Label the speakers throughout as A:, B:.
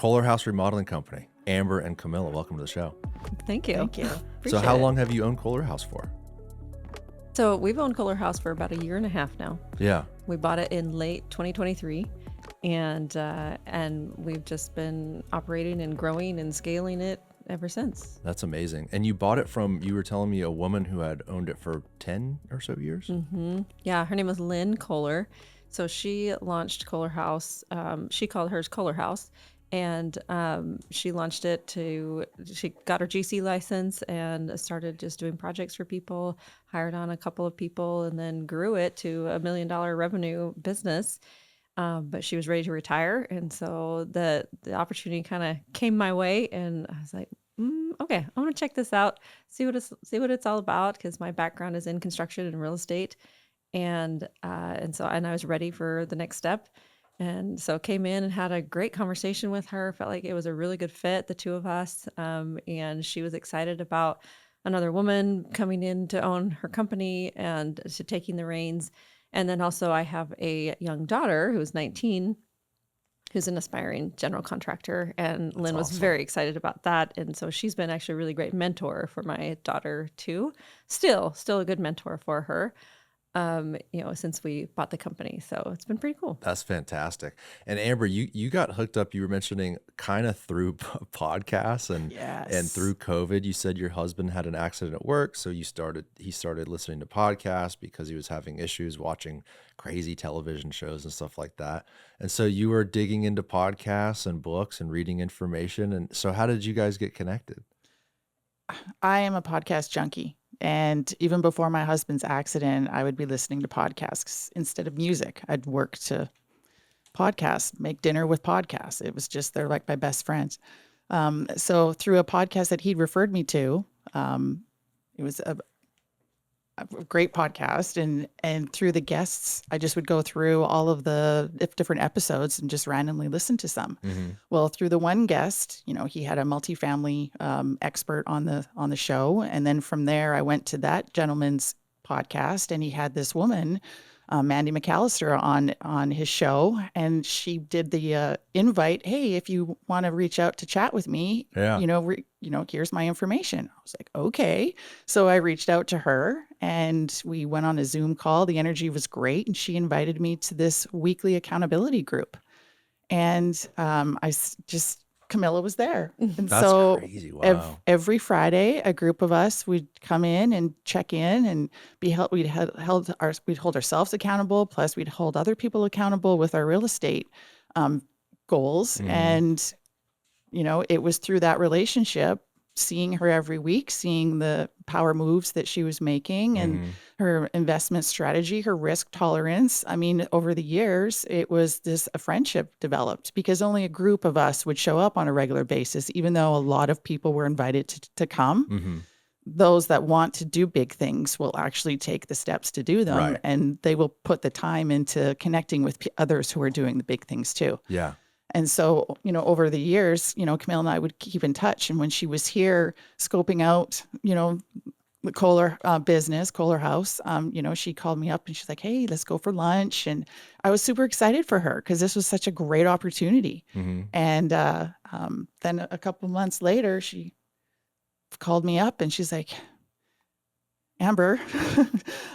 A: KohlerHaus Remodeling Company, Amber and Camilla. Welcome to the show.
B: Thank you.
C: Thank you.
A: So how long have you owned KohlerHaus for?
B: So we've owned KohlerHaus for about a year and a half now.
A: Yeah.
B: We bought it in late 2023, and we've just been operating and growing and scaling it ever since.
A: That's amazing. And you bought it from, you were telling me, a woman who had owned it for 10 or so years?
B: Mm-hmm. Yeah, her name was Lynn Kohler. So she launched KohlerHaus. She called hers KohlerHaus. And she launched it she got her GC license and started just doing projects for people, hired on a couple of people, and then grew it to $1 million revenue business. But she was ready to retire. And so the opportunity kind of came my way, and I was like, okay, I want to check this out, see what it's all about, because my background is in construction and real estate. And I was ready for the next step. And so came in and had a great conversation with her. Felt like it was a really good fit, the two of us. And she was excited about another woman coming in to own her company and to taking the reins. And then also I have a young daughter who's 19, who's an aspiring general contractor. And Lynn was very excited about that. And so she's been actually a really great mentor for my daughter too. Still a good mentor for her. Since we bought the company. So it's been pretty cool.
A: That's fantastic. And Amber, you got hooked up, you were mentioning, kind of through podcasts and through COVID. You said your husband had an accident at work, so he started listening to podcasts because he was having issues watching crazy television shows and stuff like that. And so you were digging into podcasts and books and reading information. And so how did you guys get connected?
C: I am a podcast junkie. And even before my husband's accident, I would be listening to podcasts instead of music. I'd work to podcasts, make dinner with podcasts. It was just, they're like my best friends. So through a podcast that he'd referred me to, it was a great podcast. And through the guests, I just would go through all of the different episodes and just randomly listen to some. Mm-hmm. Well, through the one guest, he had a multifamily expert on the show. And then from there, I went to that gentleman's podcast, and he had this woman, Mandy McAllister, on his show. And she did the invite, hey, if you want to reach out to chat with me, here's my information. I was like, okay. So I reached out to her and we went on a Zoom call. The energy was great. And she invited me to this weekly accountability group. And Camilla was there. And
A: that's
C: so
A: crazy. Wow.
C: Every Friday, a group of us would come in and check in and we'd hold ourselves accountable. Plus we'd hold other people accountable with our real estate goals. Mm-hmm. And, it was through that relationship, seeing her every week, seeing the power moves that she was making and her investment strategy, her risk tolerance. I mean, over the years, it was a friendship developed because only a group of us would show up on a regular basis, even though a lot of people were invited to come. Mm-hmm. Those that want to do big things will actually take the steps to do them. Right. And they will put the time into connecting with others who are doing the big things too.
A: Yeah.
C: And so, over the years, Camille and I would keep in touch. And when she was here scoping out, the Kohler business, KohlerHaus, she called me up and she's like, hey, let's go for lunch. And I was super excited for her because this was such a great opportunity. Mm-hmm. And then a couple months later, she called me up and she's like, Amber,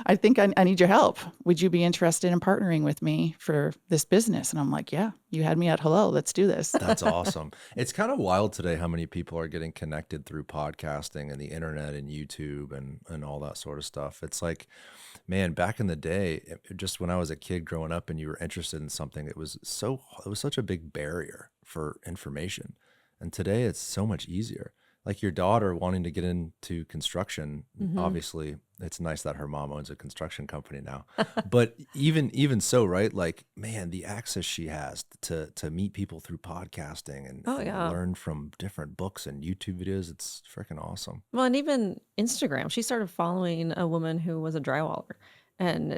C: I think I need your help. Would you be interested in partnering with me for this business? And I'm like, yeah, you had me at hello. Let's do this.
A: That's awesome. It's kind of wild today how many people are getting connected through podcasting and the internet and YouTube and all that sort of stuff. It's like, man, back in the day, just when I was a kid growing up and you were interested in something, it was such a big barrier for information. And today it's so much easier. Like your daughter wanting to get into construction, mm-hmm. Obviously it's nice that her mom owns a construction company now, but even so, right? Like, man, the access she has to meet people through podcasting and learn from different books and YouTube videos, it's freaking awesome.
B: Well, and even Instagram, she started following a woman who was a drywaller. And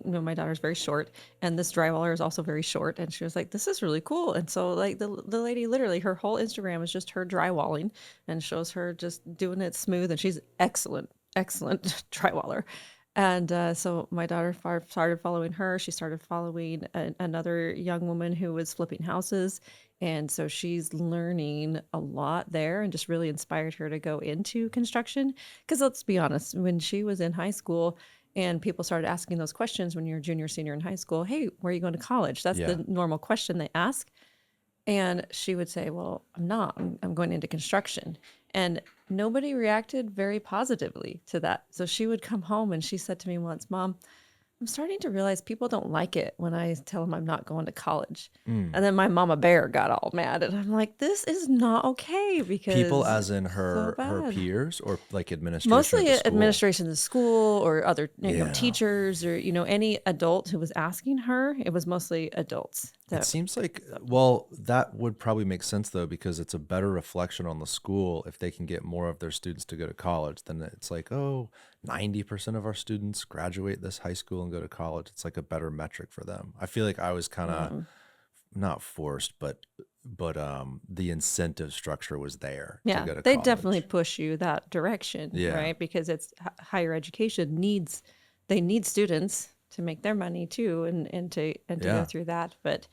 B: my daughter's very short, and this drywaller is also very short. And she was like, "This is really cool." And so, like the lady, literally, her whole Instagram is just her drywalling, and shows her just doing it smooth. And she's excellent drywaller. And so my daughter started following her. She started following another young woman who was flipping houses, And so she's learning a lot there and just really inspired her to go into construction. Because let's be honest, when she was in high school and people started asking those questions when you're junior, senior in high school, hey, where are you going to college? That's
A: Yeah.
B: the normal question they ask. And she would say, well, I'm not. I'm going into construction. And nobody reacted very positively to that. So she would come home and she said to me once, Mom, I'm starting to realize people don't like it when I tell them I'm not going to college. And then my mama bear got all mad. And I'm like, this is not okay
A: People
B: because
A: as in
B: it's so
A: her
B: bad.
A: peers or like administration at
B: Mostly
A: the school?
B: administration in the school or other
A: Yeah.
B: teachers or, any adult who was asking her. It was mostly adults.
A: It seems like, well, that would probably make sense though, because it's a better reflection on the school if they can get more of their students to go to college. Then it's like, oh, 90% of our students graduate this high school and go to college. It's like a better metric for them. I feel like I was kind of not forced, but the incentive structure was there to go to
B: they
A: college.
B: definitely push you that direction,
A: Yeah.
B: right? Because it's higher education they need students to make their money too, and to
A: Yeah.
B: go through that. But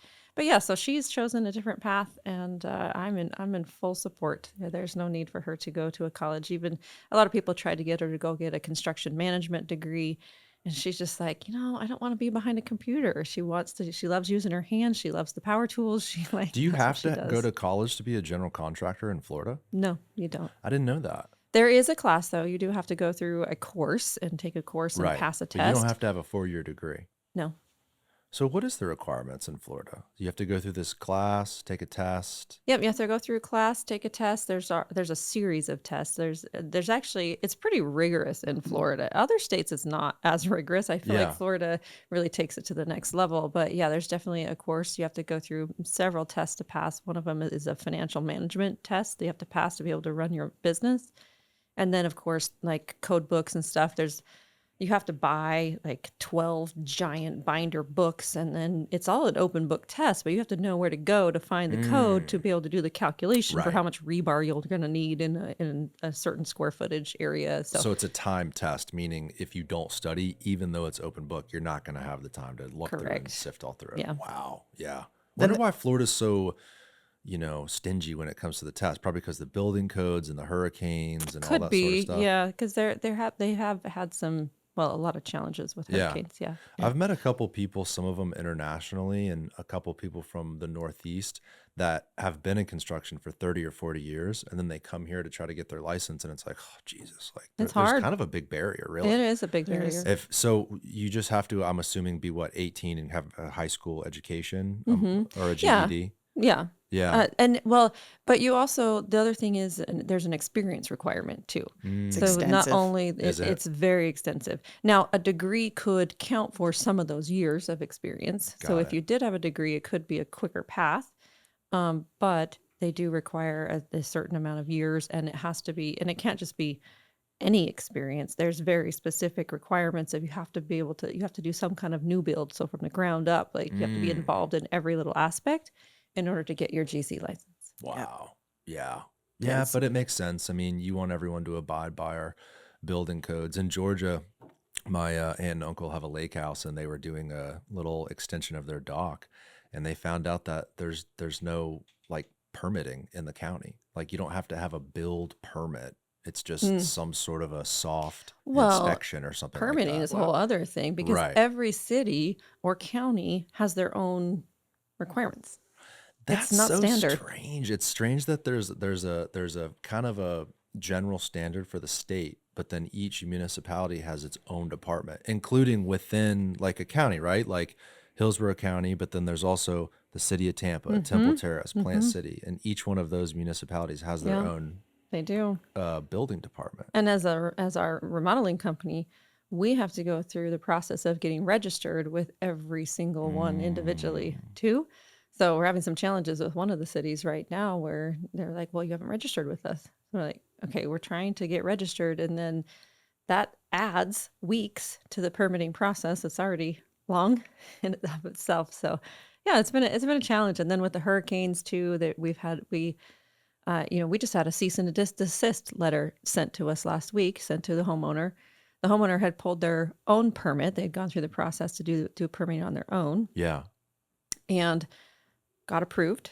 B: yeah, so she's chosen a different path, and I'm in full support. There's no need for her to go to a college. Even a lot of people tried to get her to go get a construction management degree. And she's just like, I don't want to be behind a computer. She loves using her hands. She loves the power tools.
A: Do you
B: that's what
A: have
B: she
A: to
B: does.
A: go to college to be a general contractor in Florida?
B: No, you don't.
A: I didn't know that.
B: There is a class though. You do have to go through a course and take a course and
A: Right.
B: pass a
A: But you
B: test.
A: don't have to have a 4-year degree.
B: No.
A: So what is the requirements in Florida? You have to go through this class, take a test.
B: Yep, you have to go through a class, take a test. There's a series of tests. There's actually, it's pretty rigorous in Florida. Other states it's not as rigorous. I feel
A: Yeah.
B: like Florida really takes it to the next level. But yeah, there's definitely a course. You have to go through several tests to pass. One of them is a financial management test that you have to pass to be able to run your business. And then of course, like code books and stuff, you have to buy like 12 giant binder books, and then it's all an open book test, but you have to know where to go to find the code to be able to do the calculation for
A: Right.
B: how much rebar you're going to need in a certain square footage area. So
A: it's a time test, meaning if you don't study, even though it's open book, you're not going to have the time to look through and
B: Correct.
A: sift all through it.
B: Yeah.
A: Wow. Yeah. Wonder why Florida's so, stingy when it comes to the test. Probably because the building codes and the hurricanes and all
B: could
A: that
B: be,
A: sort of stuff.
B: yeah, because they have had a lot of challenges with
A: Yeah.
B: hurricanes. Yeah.
A: I've met a couple people, some of them internationally, and a couple people from the Northeast that have been in construction for 30 or 40 years. And then they come here to try to get their license. And it's like, oh, Jesus, like
B: It's
A: there's
B: hard.
A: kind of a big barrier, really.
B: It is a big
C: There is.
B: barrier.
A: So you just have to, I'm assuming, be 18 and have a high school education or a
B: Yeah.
A: GED.
B: Yeah.
A: Yeah.
B: But you also, the other thing is there's an experience requirement too.
C: It's
B: So not
C: extensive.
B: only
A: Is it?
B: it's very extensive. Now, a degree could count for some of those years of experience. So
A: Got
B: if
A: it.
B: you did have a degree, it could be a quicker path. But they do require a certain amount of years, and it can't just be any experience. There's very specific requirements of you have to do some kind of new build. So from the ground up, like you have to be involved in every little aspect in order to get your GC license.
A: Wow. Yeah. Yeah,
C: Yes.
A: but it makes sense. I mean, you want everyone to abide by our building codes. In Georgia, my aunt and uncle have a lake house, and they were doing a little extension of their dock, and they found out that there's no like permitting in the county. Like you don't have to have a build permit. It's just some sort of a soft
B: Well,
A: inspection or something like
B: Permitting
A: that.
B: is a whole other thing because
A: Right.
B: every city or county has their own requirements.
A: That's
B: not
A: so
B: standard.
A: strange. It's strange that there's a kind of a general standard for the state, but then each municipality has its own department, including within like a county, right? Like Hillsborough County, but then there's also the city of Tampa, Temple Terrace, Plant City, and each one of those municipalities has their
B: Yeah.
A: own
B: They do.
A: building department.
B: And as our remodeling company, we have to go through the process of getting registered with every single one individually too. So we're having some challenges with one of the cities right now where they're like, well, you haven't registered with us. We're like, okay, we're trying to get registered. And then that adds weeks to the permitting process. It's already long in and of itself. So yeah, it's been a challenge. And then with the hurricanes too, that we just had a cease and desist letter sent to us last week, sent to the homeowner. The homeowner had pulled their own permit. They'd gone through the process to do permitting on their own
A: Yeah.
B: and got approved.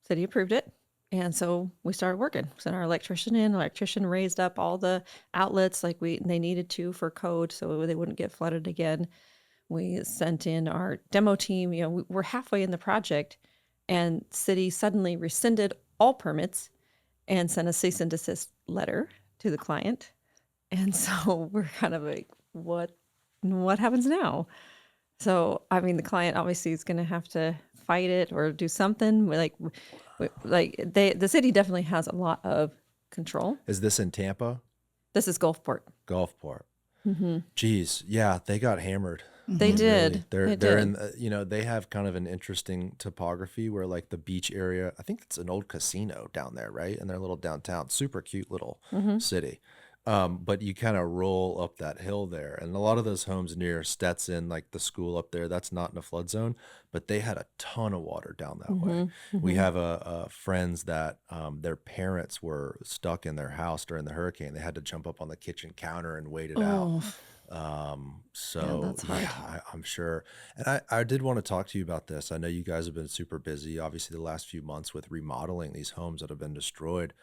B: city approved it. And so we started working. Sent our electrician in. Electrician raised up all the outlets like they needed to for code so they wouldn't get flooded again. We sent in our demo team. We're halfway in the project, and city suddenly rescinded all permits and sent a cease and desist letter to the client. And so we're kind of like, what happens now? So, I mean, the client obviously is going to have to fight it or do something. The city definitely has a lot of control.
A: Is this in Tampa?
B: This is Gulfport.
A: Gulfport. Geez, yeah, they got hammered.
B: They did.
A: They're in, they have kind of an interesting topography where like the beach area, I think it's an old casino down there, right? In their little downtown, super cute little city. But you kind of roll up that hill there, and a lot of those homes near Stetson, like the school up there, that's not in a flood zone, but they had a ton of water down that way. We have a friends that their parents were stuck in their house during the hurricane. They had to jump up on the kitchen counter and wait it out.
B: That's hard.
A: I'm sure. And I did want to talk to you about this. I know you guys have been super busy, obviously, the last few months with remodeling these homes that have been destroyed.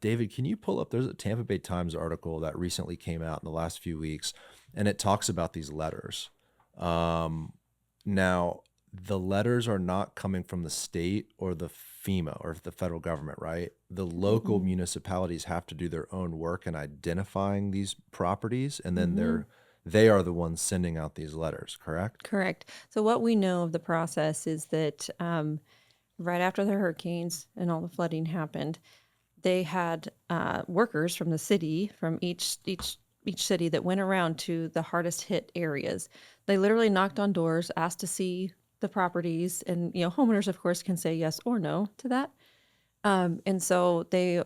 A: David, can you pull up, there's a Tampa Bay Times article that recently came out in the last few weeks, and it talks about these letters. Now, the letters are not coming from the state or the FEMA or the federal government, right? The local municipalities have to do their own work in identifying these properties, and then they are the ones sending out these letters, correct?
B: Correct. So what we know of the process is that right after the hurricanes and all the flooding happened, they had workers from the city, from each city that went around to the hardest hit areas. They literally knocked on doors, asked to see the properties, and homeowners, of course, can say yes or no to that. And so they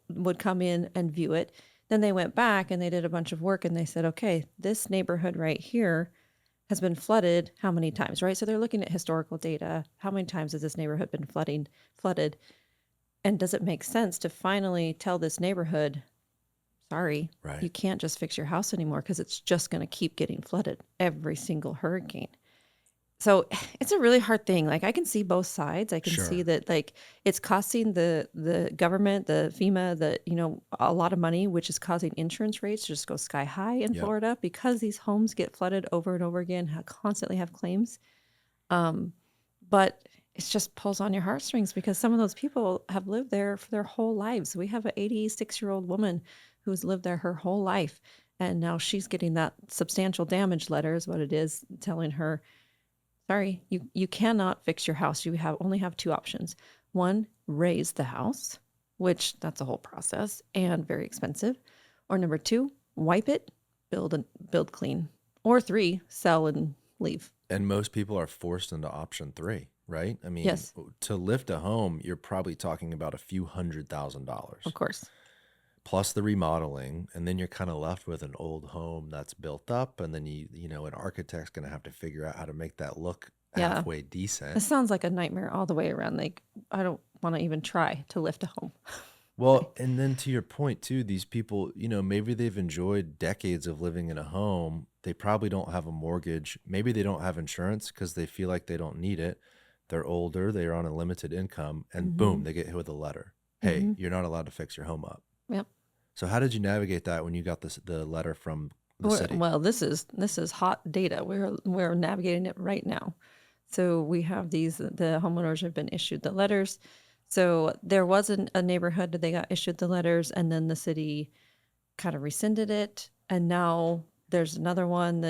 B: would come in and view it. Then they went back and they did a bunch of work, and they said, okay, this neighborhood right here has been flooded how many times, right? So they're looking at historical data. How many times has this neighborhood been flooded? And does it make sense to finally tell this neighborhood, sorry,
A: Right.
B: you can't just fix your house anymore because it's just going to keep getting flooded every single hurricane. So it's a really hard thing. Like, I can see both sides. I can
A: Sure.
B: see that, like, it's costing the government, the FEMA, a lot of money, which is causing insurance rates to just go sky high in
A: Yep.
B: Florida because these homes get flooded over and over again, constantly have claims. But it just pulls on your heartstrings because some of those people have lived there for their whole lives. We have an 86-year-old woman who's lived there her whole life, and now she's getting that substantial damage letter is what it is, telling her, sorry, you cannot fix your house. You only have two options. One, raise the house, which that's a whole process and very expensive. Or number two, wipe it, build clean. Or three, sell and leave.
A: And most people are forced into option 3, right? I mean,
B: Yes.
A: to lift a home, you're probably talking about a few $100,000
B: Of course.
A: plus the remodeling, and then you're kind of left with an old home that's built up, and then an architect's going to have to figure out how to make that look
B: Yeah.
A: halfway decent.
B: This sounds like a nightmare all the way around. Like, I don't want to even try to lift a home.
A: Well, and then to your point too, these people, maybe they've enjoyed decades of living in a home. They probably don't have a mortgage. Maybe they don't have insurance because they feel like they don't need it. They're older, they're on a limited income, and boom, they get hit with a letter. Hey, you're not allowed to fix your home up.
B: Yep.
A: So how did you navigate that when you got the letter from the city?
B: Well, this is hot data. We're navigating it right now. So we have the homeowners have been issued the letters. So there wasn't a neighborhood that they got issued the letters, and then the city kind of rescinded it. And now there's another one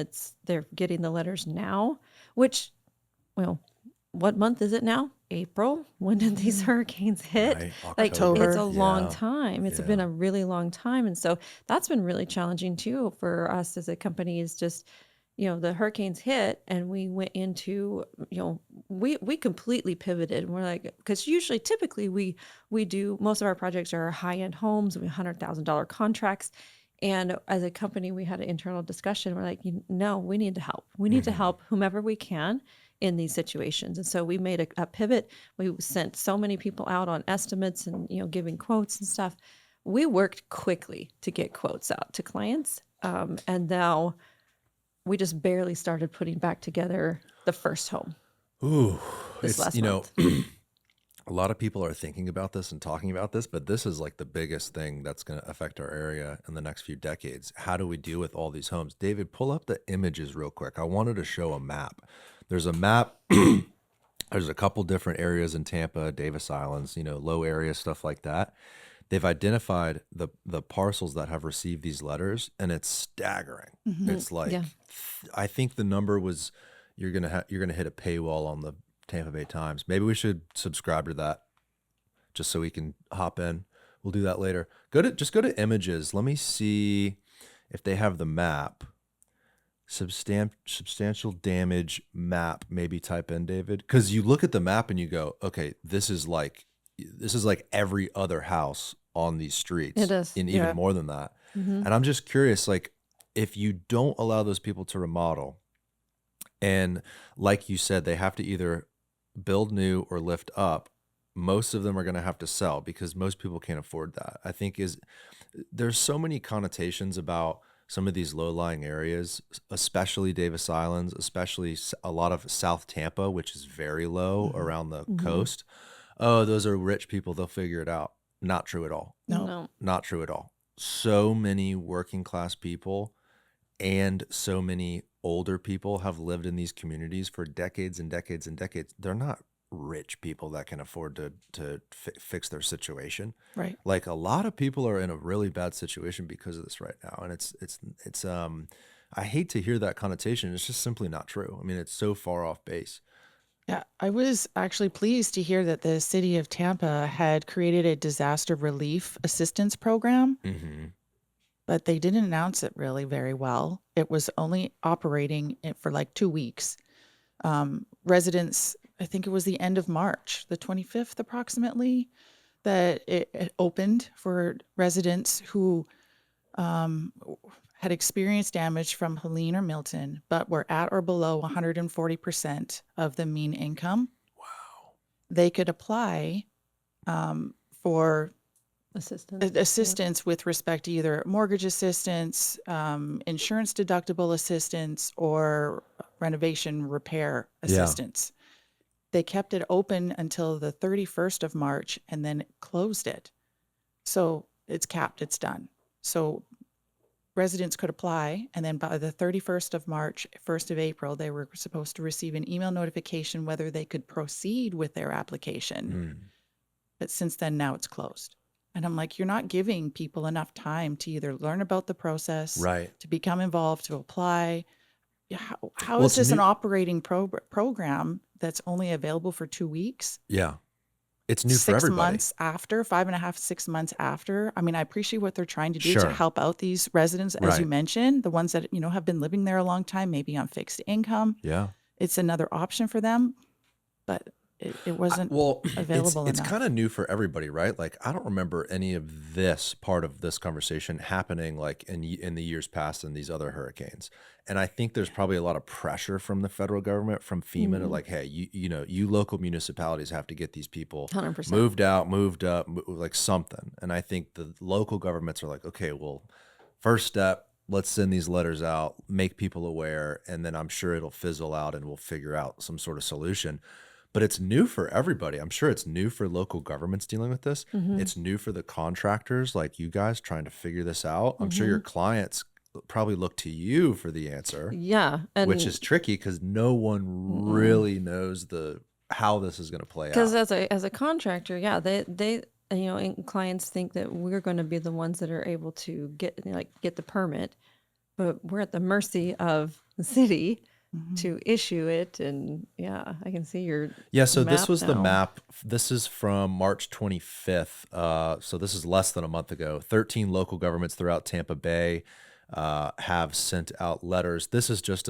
B: they're getting the letters now, which, well, what month is it now? April? When did these hurricanes hit?
A: Right,
B: Like,
C: October.
B: it's a long
A: Yeah.
B: time. It's been a really long time. And so that's been really challenging too for us as a company, is just, the hurricanes hit and we went into, we completely pivoted. We're like, because typically we do, most of our projects are high-end homes, $100,000 contracts. And as a company, we had an internal discussion. We're like, no, we need to help. We need to help whomever we can in these situations. And so we made a pivot. We sent so many people out on estimates and, giving quotes and stuff. We worked quickly to get quotes out to clients. And now we just barely started putting back together the first home.
A: Ooh,
B: This last
A: it's,
B: month.
A: a lot of people are thinking about this and talking about this, but this is like the biggest thing that's going to affect our area in the next few decades. How do we deal with all these homes? David, pull up the images real quick. I wanted to show a map. There's a map. There's a couple different areas in Tampa, Davis Islands, low area, stuff like that. They've identified the parcels that have received these letters, and it's staggering. It's like,
B: Yeah.
A: I think the number was, you're gonna hit a paywall on the Tampa Bay Times. Maybe we should subscribe to that just so we can hop in. We'll do that later. Just go to images. Let me see if they have the map. Substantial damage map. Maybe type in, David, because you look at the map and you go, okay, this is like every other house on these streets.
B: It is.
A: And even more than that.
B: Mm-hmm.
A: And I'm just curious, like, if you don't allow those people to remodel, and like you said, they have to either build new or lift up, most of them are going to have to sell because most people can't afford that. I think there's so many connotations about some of these low-lying areas, especially Davis Islands, especially a lot of South Tampa, which is very low around the coast. Oh, those are rich people. They'll figure it out. Not true at all.
B: No.
A: Not true at all. So many working class people and so many older people have lived in these communities for decades and decades and decades. They're not rich people that can afford to fix their situation.
C: Right.
A: Like, a lot of people are in a really bad situation because of this right now. And it's I hate to hear that connotation. It's just simply not true. I mean, it's so far off base.
C: Yeah, I was actually pleased to hear that the city of Tampa had created a disaster relief assistance program, but they didn't announce it really very well. It was only operating for like 2 weeks. Residents, I think it was the end of March, the 25th approximately, that it opened for residents who had experienced damage from Helene or Milton, but were at or below 140% of the mean income.
A: Wow.
C: They could apply for
B: Assistance.
C: with respect to either mortgage assistance, insurance deductible assistance, or renovation repair assistance. They kept it open until the 31st of March and then closed it. So it's capped, it's done. So residents could apply, and then by the 31st of March, 1st of April, they were supposed to receive an email notification whether they could proceed with their application. But since then, now it's closed. And I'm like, you're not giving people enough time to either learn about the process,
A: Right.
C: to become involved, to apply. How
A: Well,
C: is
A: it's
C: this an
A: new-
C: operating program that's only available for 2 weeks?
A: Yeah. It's new for
C: 6
A: everybody.
C: months after, 5.5, 6 months after. I mean, I appreciate what they're trying to do
A: Sure.
C: to help out these residents, as you
A: Right.
C: mentioned, the ones that, have been living there a long time, maybe on fixed income.
A: Yeah.
C: It's another option for them, but it wasn't available
A: it's
C: enough.
A: kind of new for everybody, right? Like, I don't remember any of this part of this conversation happening like in the years past in these other hurricanes. And I think there's probably a lot of pressure from the federal government, from FEMA, to like, hey, you local municipalities have to get these people
B: 100%.
A: moved out, moved up, like something. And I think the local governments are like, okay, well, first step, let's send these letters out, make people aware, and then I'm sure it'll fizzle out and we'll figure out some sort of solution. But it's new for everybody. I'm sure it's new for local governments dealing with this. It's new for the contractors like you guys trying to figure this out. I'm sure your clients probably look to you for the answer,
B: Yeah. And
A: which is tricky because no one really knows how this is going to play out.
B: because as a contractor, yeah, they and clients think that we're going to be the ones that are able to get the permit, but we're at the mercy of the city to issue it. And yeah, I can see your
A: So this
B: map
A: was the
B: now.
A: map. This is from March 25th. So this is less than a month ago. 13 local governments throughout Tampa Bay have sent out letters. This is just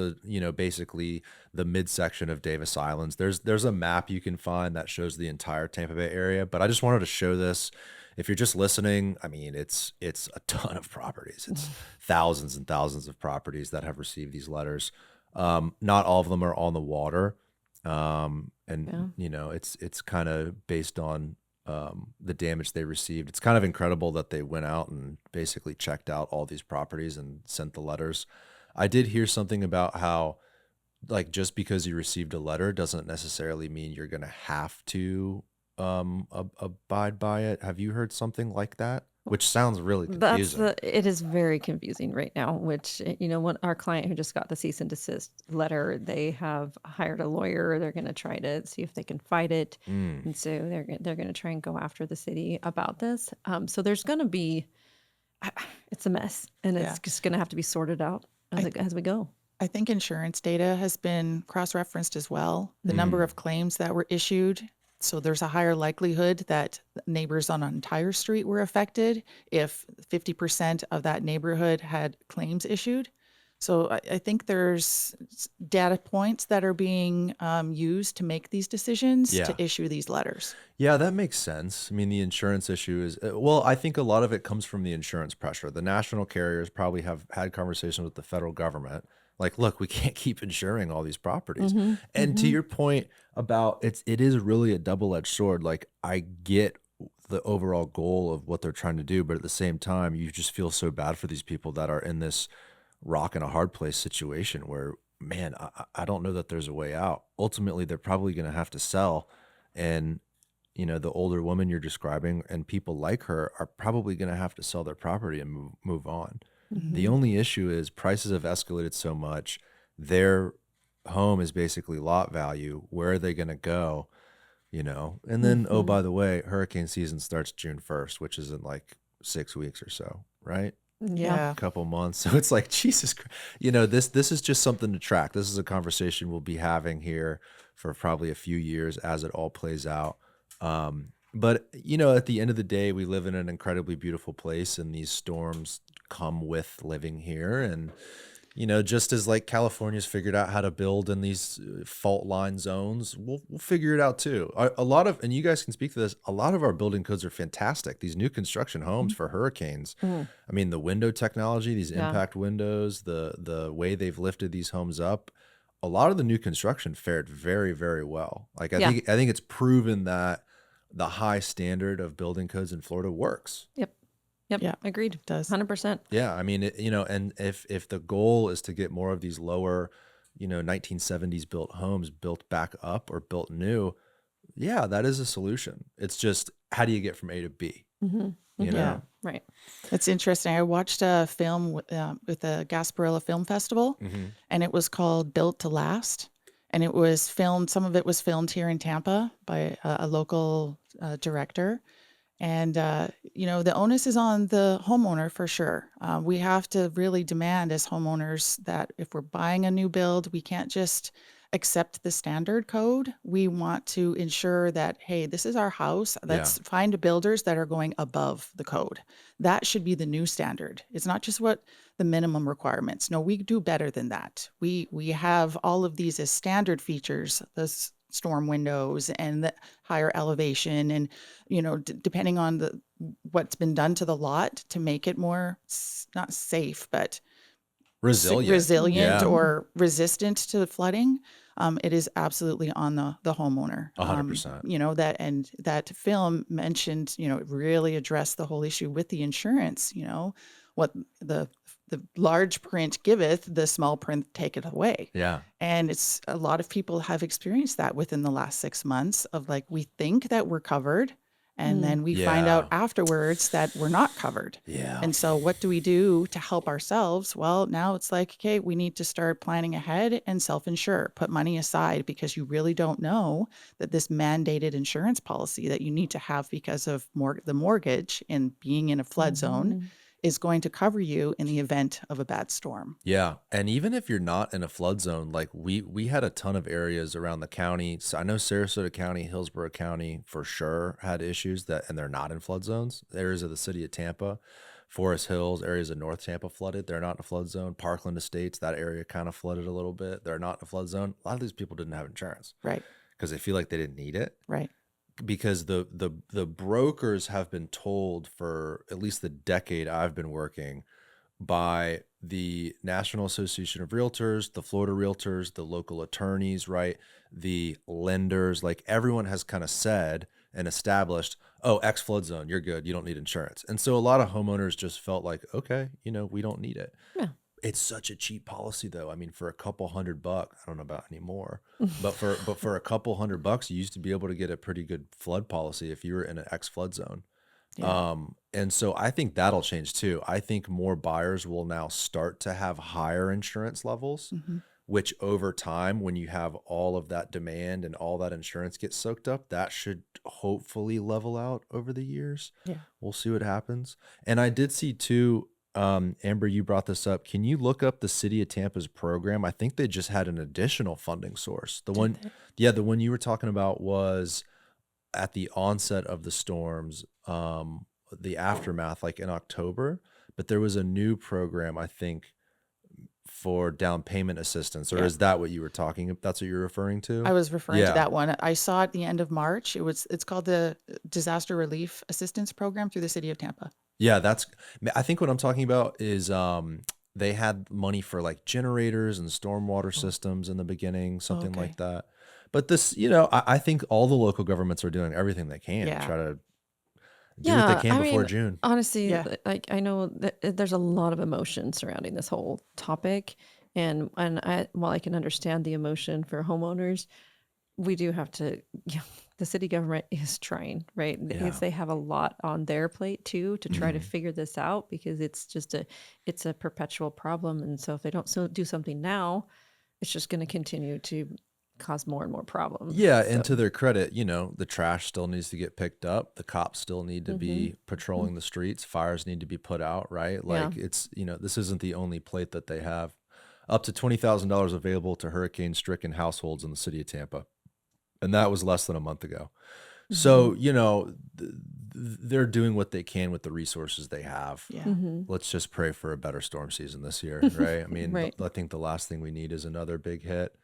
A: basically the midsection of Davis Islands. There's a map you can find that shows the entire Tampa Bay area, but I just wanted to show this. If you're just listening, I mean, it's a ton of properties. It's thousands and thousands of properties that have received these letters. Not all of them are on the water. It's kind of based on the damage they received. It's kind of incredible that they went out and basically checked out all these properties and sent the letters. I did hear something about how, like, just because you received a letter doesn't necessarily mean you're going to have to abide by it? Have you heard something like that? Which sounds really confusing.
B: It is very confusing right now, which, what our client who just got the cease and desist letter, they have hired a lawyer. They're going to try to see if they can fight it.
A: Mm.
B: And so they're going to try and go after the city about this. So there's going to be, it's a mess, and
C: Yeah.
B: it's just going to have to be sorted out as we go.
C: I think insurance data has been cross-referenced as well. The number of claims that were issued. So there's a higher likelihood that neighbors on an entire street were affected if 50% of that neighborhood had claims issued. So I think there's data points that are being used to make these decisions
A: Yeah.
C: to issue these letters.
A: Yeah, that makes sense. I mean, the insurance issue is, well, I think a lot of it comes from the insurance pressure. The national carriers probably have had conversations with the federal government. Like, look, we can't keep insuring all these properties. And to your point about it is really a double-edged sword. Like, I get the overall goal of what they're trying to do, but at the same time, you just feel so bad for these people that are in this rock and a hard place situation where, man, I don't know that there's a way out. Ultimately, they're probably going to have to sell. And, the older woman you're describing and people like her are probably going to have to sell their property and move on. The only issue is prices have escalated so much. Their home is basically lot value. Where are they going to go? And then, oh, by the way, hurricane season starts June 1st, which is in like 6 weeks or so, right?
B: Yeah.
A: A couple months. So it's like, Jesus Christ, this is just something to track. This is a conversation we'll be having here for probably a few years as it all plays out. But at the end of the day, we live in an incredibly beautiful place, and these storms come with living here. And, just as like California's figured out how to build in these fault line zones, we'll figure it out too. A lot of, and you guys can speak to this, a lot of our building codes are fantastic. These new construction homes for hurricanes. I mean, the window technology, these impact windows, the way they've lifted these homes up, a lot of the new construction fared very, very well. Like, I think it's proven that the high standard of building codes in Florida works.
B: Yep.
C: Yeah,
B: Agreed.
C: it does.
B: 100%.
A: Yeah, I mean, and if the goal is to get more of these lower, 1970s built homes built back up or built new, yeah, that is a solution. It's just, how do you get from A to B?
C: Yeah.
B: Right.
C: It's interesting. I watched a film with the Gasparilla Film Festival, and it was called Built to Last. And it was filmed, some of it was filmed here in Tampa by a local director. And, the onus is on the homeowner for sure. We have to really demand as homeowners that if we're buying a new build, we can't just accept the standard code. We want to ensure that, hey, this is our house. Let's find builders that are going above the code. That should be the new standard. It's not just what the minimum requirements. No, we do better than that. We have all of these as standard features, the storm windows and the higher elevation, and depending on what's been done to the lot to make it more not safe but resilient or resistant to the flooding. It is absolutely on the homeowner.
A: 100%.
C: That film mentioned, it really addressed the whole issue with the insurance. What the large print giveth, the small print taketh away.
A: Yeah.
C: And it's a lot of people have experienced that within the last 6 months of like, we think that we're covered, and then we find out afterwards that we're not covered.
A: Yeah.
C: And so what do we do to help ourselves? Well, now it's like, okay, we need to start planning ahead and self-insure, put money aside, because you really don't know that this mandated insurance policy that you need to have because of the mortgage and being in a flood zone is going to cover you in the event of a bad storm.
A: Yeah. And even if you're not in a flood zone, like we had a ton of areas around the county. So I know Sarasota County, Hillsborough County for sure had issues and they're not in flood zones. Areas of the city of Tampa, Forest Hills, areas of North Tampa flooded. They're not in a flood zone. Parkland Estates, that area kind of flooded a little bit. They're not in a flood zone. A lot of these people didn't have insurance.
C: Right.
A: Because they feel like they didn't need it.
C: Right.
A: Because the brokers have been told for at least the decade I've been working by the National Association of Realtors, the Florida Realtors, the local attorneys, right? The lenders, like everyone has kind of said and established, oh, X flood zone, you're good. You don't need insurance. And so a lot of homeowners just felt like, okay, we don't need it.
B: Yeah.
A: it's such a cheap policy though. I mean, for a couple $100, I don't know about anymore, but for a couple $100, you used to be able to get a pretty good flood policy if you were in an X flood zone.
C: Yeah.
A: And so I think that'll change too. I think more buyers will now start to have higher insurance levels,
C: Hmm.
A: which over time, when you have all of that demand and all that insurance gets soaked up, that should hopefully level out over the years.
C: Yeah.
A: We'll see what happens. And I did see too, Amber, you brought this up. Can you look up the city of Tampa's program? I think they just had an additional funding source. The one, yeah, the one you were talking about was at the onset of the storms, the aftermath, like in October, but there was a new program, I think, for down payment assistance, or
C: Yeah.
A: is that what you were talking? That's what you're referring to?
C: I was referring to
A: Yeah.
C: that one. I saw it at the end of March. It's called the Disaster Relief Assistance Program through the city of Tampa.
A: Yeah, I think what I'm talking about is they had money for like generators and stormwater systems in the beginning, something like
C: Okay.
A: that. But this, I think all the local governments are doing everything they can to
C: Yeah.
A: try to do what they
B: Yeah,
A: can
B: I
A: before
B: mean,
A: June.
B: honestly,
C: Yeah.
B: like I know that there's a lot of emotion surrounding this whole topic, and while I can understand the emotion for homeowners, we do have to. Yeah, the city government is trying, right?
A: Yeah.
B: They have a lot on their plate too to try to
A: Mhm.
B: figure this out because it's a perpetual problem, and so if they don't do something now, it's just going to continue to cause more and more problems.
A: Yeah,
B: So,
A: and to their credit, the trash still needs to get picked up. The cops still need to
B: hmm
A: be patrolling the streets. Fires need to be put out, right? Like
B: yeah,
A: this isn't the only plate that they have. Up to $20,000 available to hurricane-stricken households in the city of Tampa. And that was less than a month ago.
B: hmm
A: So, they're doing what they can with the resources they have.
C: Yeah.
B: hmm
A: Let's just pray for a better storm season this year, right? I mean,
B: right.
A: I think the last thing we need is another big hit.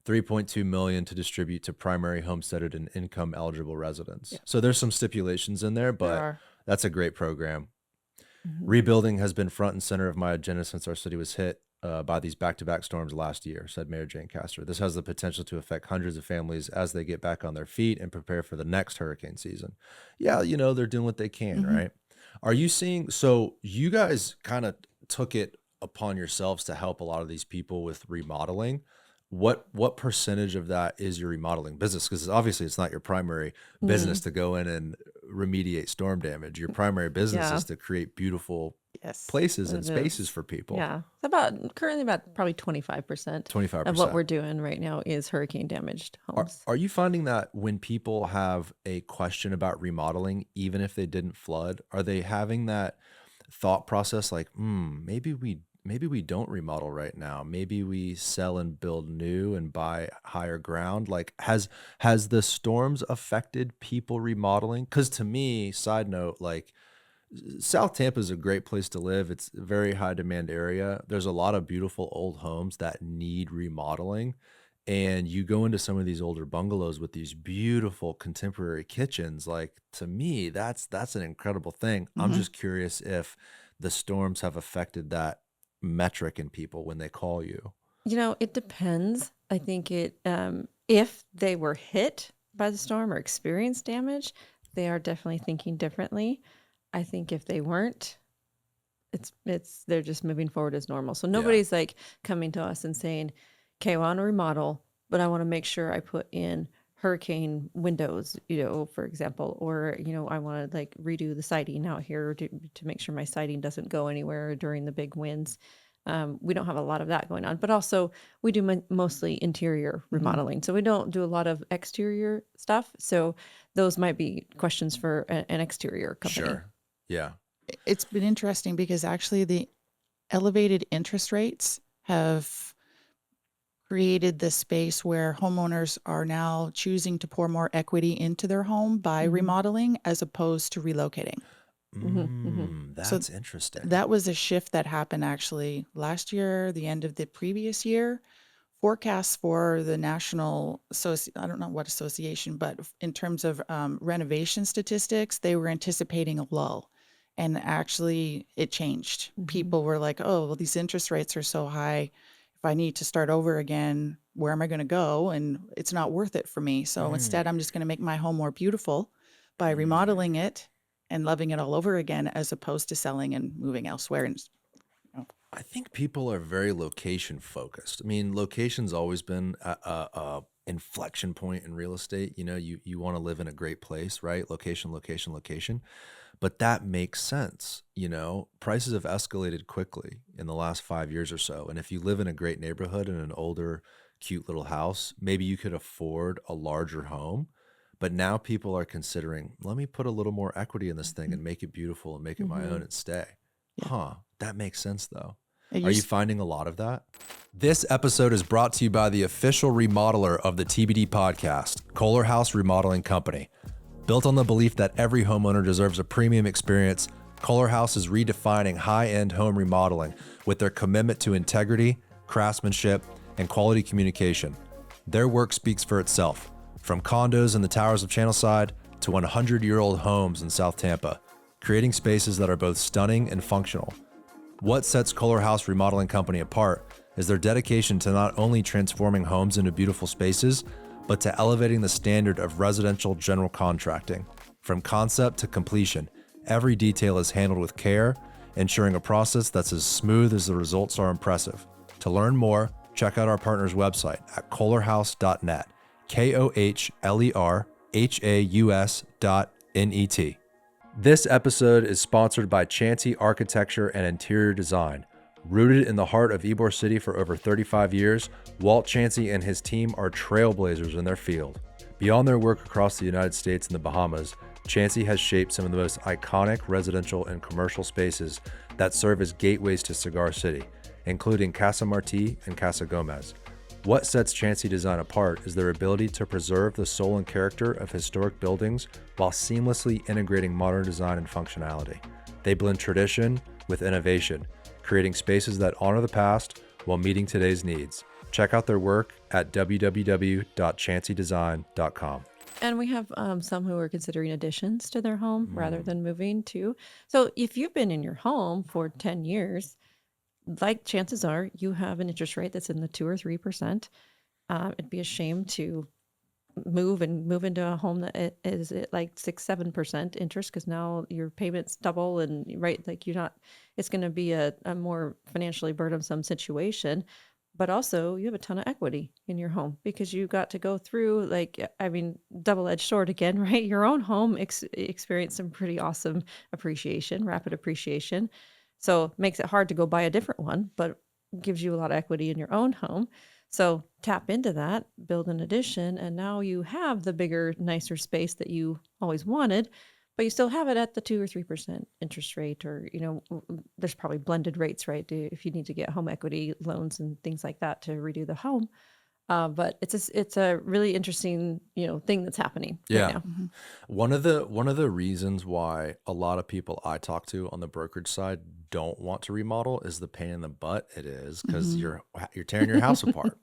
A: 3.2 million to distribute to primary homesteaded and income eligible residents.
C: Yeah.
A: So there's some stipulations in there,
C: There
A: but
C: are.
A: that's a great program.
B: Mhm.
A: Rebuilding has been front and center of my agenda since our city was hit by these back-to-back storms last year, said Mayor Jane Castor. This has the potential to affect hundreds of families as they get back on their feet and prepare for the next hurricane season. Yeah, they're doing what they can,
C: Mhm.
A: right? Are you seeing, so you guys kind of took it upon yourselves to help a lot of these people with remodeling. What percentage of that is your remodeling business? Because obviously it's not your primary business
B: Mm,
A: to go in and remediate storm damage. Your primary business
B: yeah,
A: is to create beautiful
C: Yes.
A: places and
B: it
A: spaces
B: is.
A: for people.
B: Yeah, currently about probably 25% of what
A: 25%.
B: we're doing right now is hurricane damaged
A: Are,
B: homes.
A: are you finding that when people have a question about remodeling, even if they didn't flood, are they having that thought process like, maybe we don't remodel right now. Maybe we sell and build new and buy higher ground. Like has the storms affected people remodeling? Because to me, side note, like South Tampa is a great place to live. It's a very high demand area. There's a lot of beautiful old homes that need remodeling. And you go into some of these older bungalows with these beautiful contemporary kitchens. Like to me, that's an incredible thing. I'm
C: Hmm.
A: just curious if the storms have affected that metric in people when they call you.
B: It depends. I think if they were hit by the storm or experienced damage, they are definitely thinking differently. I think if they weren't, they're just moving forward as normal. So
A: Yeah.
B: nobody's like coming to us and saying, "Okay, well, I want to remodel, but I want to make sure I put in hurricane windows, for example, or I want to like redo the siding out here to make sure my siding doesn't go anywhere during the big winds." We don't have a lot of that going on, but also we do mostly interior
C: Hmm.
B: remodeling, so we don't do a lot of exterior stuff. So those might be questions for an exterior company.
A: Sure. Yeah.
C: It's been interesting because actually the elevated interest rates have created this space where homeowners are now choosing to pour more equity into their home by
B: Mhm.
C: remodeling as opposed to relocating.
B: Mhm, mhm.
C: So
A: That's interesting.
C: that was a shift that happened actually last year, the end of the previous year. Forecasts for the national, I don't know what association, but in terms of renovation statistics, they were anticipating a lull. And actually, it changed.
B: Mhm.
C: People were like, oh, well, these interest rates are so high. If I need to start over again, where am I going to go? And it's not worth it for me. So instead,
A: Mm,
C: I'm just going to make my home more beautiful by
A: mm.
C: remodeling it and loving it all over again, as opposed to selling and moving elsewhere and
A: I think people are very location focused. I mean, location's always been a inflection point in real estate. You know, you want to live in a great place, right? Location, location, location. But that makes sense. You know, prices have escalated quickly in the last 5 years or so. And if you live in a great neighborhood in an older, cute little house, maybe you could afford a larger home. But now people are considering, let me put a little more equity in this thing and make it beautiful and make it my
B: Mm-hmm.
A: own and stay.
C: Yeah.
A: Huh, that makes sense though.
C: It
A: Are you
C: used
A: finding a lot of that? This episode is brought to you by the official remodeler of the TBD podcast, KohlerHaus Remodeling Company. Built on the belief that every homeowner deserves a premium experience, KohlerHaus is redefining high-end home remodeling with their commitment to integrity, craftsmanship, and quality communication. Their work speaks for itself, from condos in the towers of Channelside to 100-year-old homes in South Tampa, creating spaces that are both stunning and functional. What sets KohlerHaus Remodeling Company apart is their dedication to not only transforming homes into beautiful spaces, but to elevating the standard of residential general contracting. From concept to completion, every detail is handled with care, ensuring a process that's as smooth as the results are impressive. To learn more, check out our partner's website at KohlerHaus.net, KohlerHaus.net. This episode is sponsored by Chansey Architecture and Interior Design. Rooted in the heart of Ybor City for over 35 years, Walt Chansey and his team are trailblazers in their field. Beyond their work across the United States and the Bahamas, Chansey has shaped some of the most iconic residential and commercial spaces that serve as gateways to Cigar City, including Casa Marti and Casa Gomez. What sets Chansey Design apart is their ability to preserve the soul and character of historic buildings while seamlessly integrating modern design and functionality. They blend tradition with innovation, creating spaces that honor the past while meeting today's needs. Check out their work at www.chanseydesign.com.
B: And we have some who are considering additions to their home rather than moving too. So if you've been in your home for 10 years, like chances are you have an interest rate that's in the 2 or 3%. It'd be a shame to move into a home that is at like 6-7% interest, because now your payments double, and right, like it's going to be a more financially burdensome situation. But also you have a ton of equity in your home because you got to go through, like, I mean, double-edged sword again, right? Your own home experienced some pretty awesome appreciation, rapid appreciation. So it makes it hard to go buy a different one, but gives you a lot of equity in your own home. So tap into that, build an addition, and now you have the bigger, nicer space that you always wanted, but you still have it at the 2 or 3% interest rate, or, there's probably blended rates, right? If you need to get home equity loans and things like that to redo the home. But it's a really interesting, thing that's happening
A: Yeah.
B: right now.
C: Mhm.
A: One of the reasons why a lot of people I talk to on the brokerage side don't want to remodel is the pain in the butt it is, because
C: Mhm.
A: you're tearing your house apart.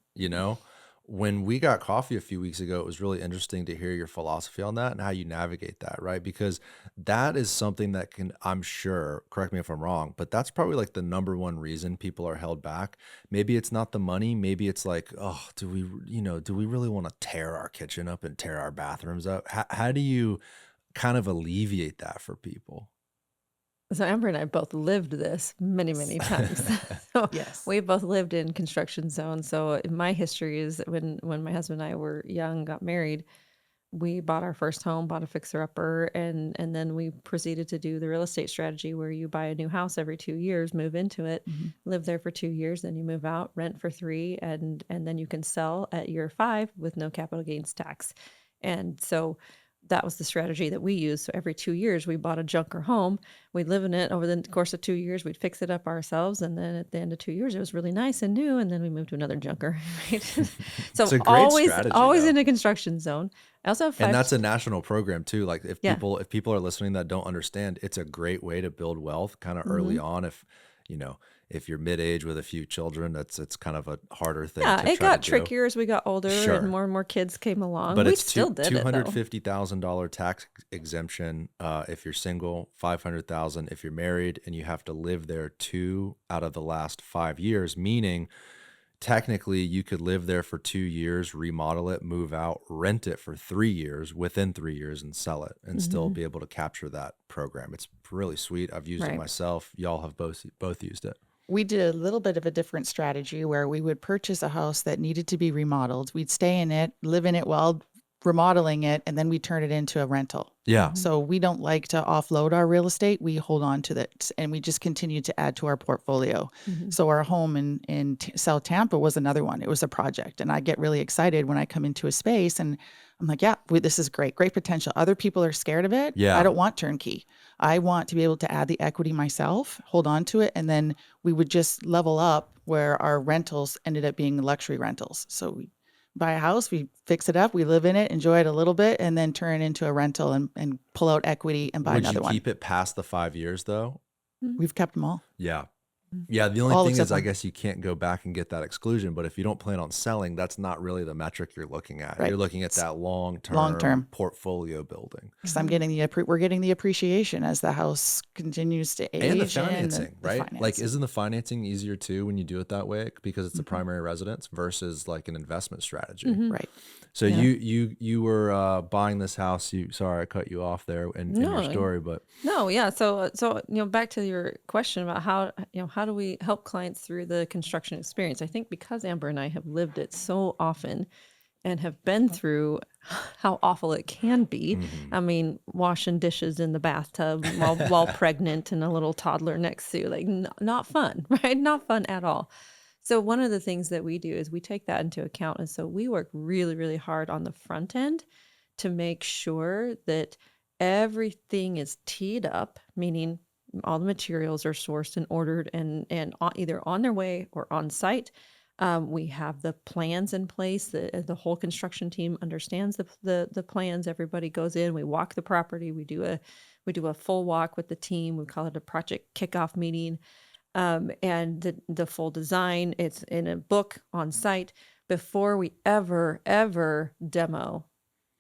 A: When we got coffee a few weeks ago, it was really interesting to hear your philosophy on that and how you navigate that, right? Because that is something that can, I'm sure, correct me if I'm wrong, but that's probably like the number one reason people are held back. Maybe it's not the money. Maybe it's like, oh, do we really want to tear our kitchen up and tear our bathrooms up? How do you kind of alleviate that for people?
B: So Amber and I both lived this many, many times. So
C: Yes.
B: we both lived in construction zones. So my history is when my husband and I were young, got married, we bought our first home, bought a fixer-upper, and then we proceeded to do the real estate strategy where you buy a new house every 2 years, move into it,
C: Mhm.
B: live there for 2 years, then you move out, rent for 3, and then you can sell at year 5 with no capital gains tax. And so that was the strategy that we used. So every 2 years, we bought a junker home. We'd live in it over the course of 2 years. We'd fix it up ourselves. And then at the end of 2 years, it was really nice and new. And then we moved to another junker. Right? So
A: It's a great
B: always
A: strategy,
B: always
A: though.
B: in a construction zone. I also have 5.
A: And that's a national program too. Like if
B: Yeah.
A: people are listening that don't understand, it's a great way to build wealth kind of early on. If you're mid-age with a few children, it's kind of a harder thing
B: Yeah,
A: to
B: it
A: try
B: got
A: to do.
B: trickier as we got older
A: Sure.
B: and more kids came along.
A: But
B: We
A: it's
B: still did it though.
A: $250,000 tax exemption if you're single, $500,000 if you're married, and you have to live there 2 out of the last 5 years, meaning technically you could live there for 2 years, remodel it, move out, rent it for 3 years, within 3 years, and sell it and still be able to capture that program. It's really sweet. I've used it
B: Right.
A: myself. Y'all have both used it.
C: We did a little bit of a different strategy where we would purchase a house that needed to be remodeled. We'd stay in it, live in it while remodeling it, and then we turn it into a rental.
A: Yeah.
C: So we don't like to offload our real estate. We hold on to that, and we just continue to add to our portfolio.
B: Mhm.
C: So our home in South Tampa was another one. It was a project, and I get really excited when I come into a space and I'm like, yeah, this is great potential. Other people are scared of it.
A: Yeah.
C: I don't want turnkey. I want to be able to add the equity myself, hold on to it, and then we would just level up where our rentals ended up being luxury rentals. So we buy a house, we fix it up, we live in it, enjoy it a little bit, and then turn it into a rental and pull out equity and buy
A: Would you
C: another one.
A: keep it past the 5 years though?
C: We've kept them all.
A: Yeah.
B: Mm.
A: Yeah. The only
C: All
A: thing
C: except
A: is, I
C: one.
A: guess you can't go back and get that exclusion. But if you don't plan on selling, that's not really the metric you're looking at.
C: Right.
A: You're looking at that long-term
C: Long-term.
A: portfolio building.
C: Because I'm getting we're getting the appreciation as the house continues to age.
A: And the financing,
C: the
A: right? Like,
C: financing.
A: isn't the financing easier too when you do it that way because it's a
C: Mhm.
A: primary residence versus like an investment strategy?
B: Mhm.
C: Right.
A: So
B: Yeah.
A: you were buying this house. Sorry, I cut you off there in your
B: No,
A: story, but
B: No, yeah. So back to your question about how do we help clients through the construction experience? I think because Amber and I have lived it so often and have been through how awful it can be.
A: Mhm.
B: I mean, washing dishes in the bathtub while pregnant and a little toddler next to you, like not fun, right? Not fun at all. So one of the things that we do is we take that into account, and so we work really, really hard on the front end to make sure that everything is teed up, meaning all the materials are sourced and ordered and either on their way or on site. We have the plans in place. The whole construction team understands the plans. Everybody goes in. We walk the property. We do a full walk with the team. We call it a project kickoff meeting. And the full design, it's in a book on site before we ever demo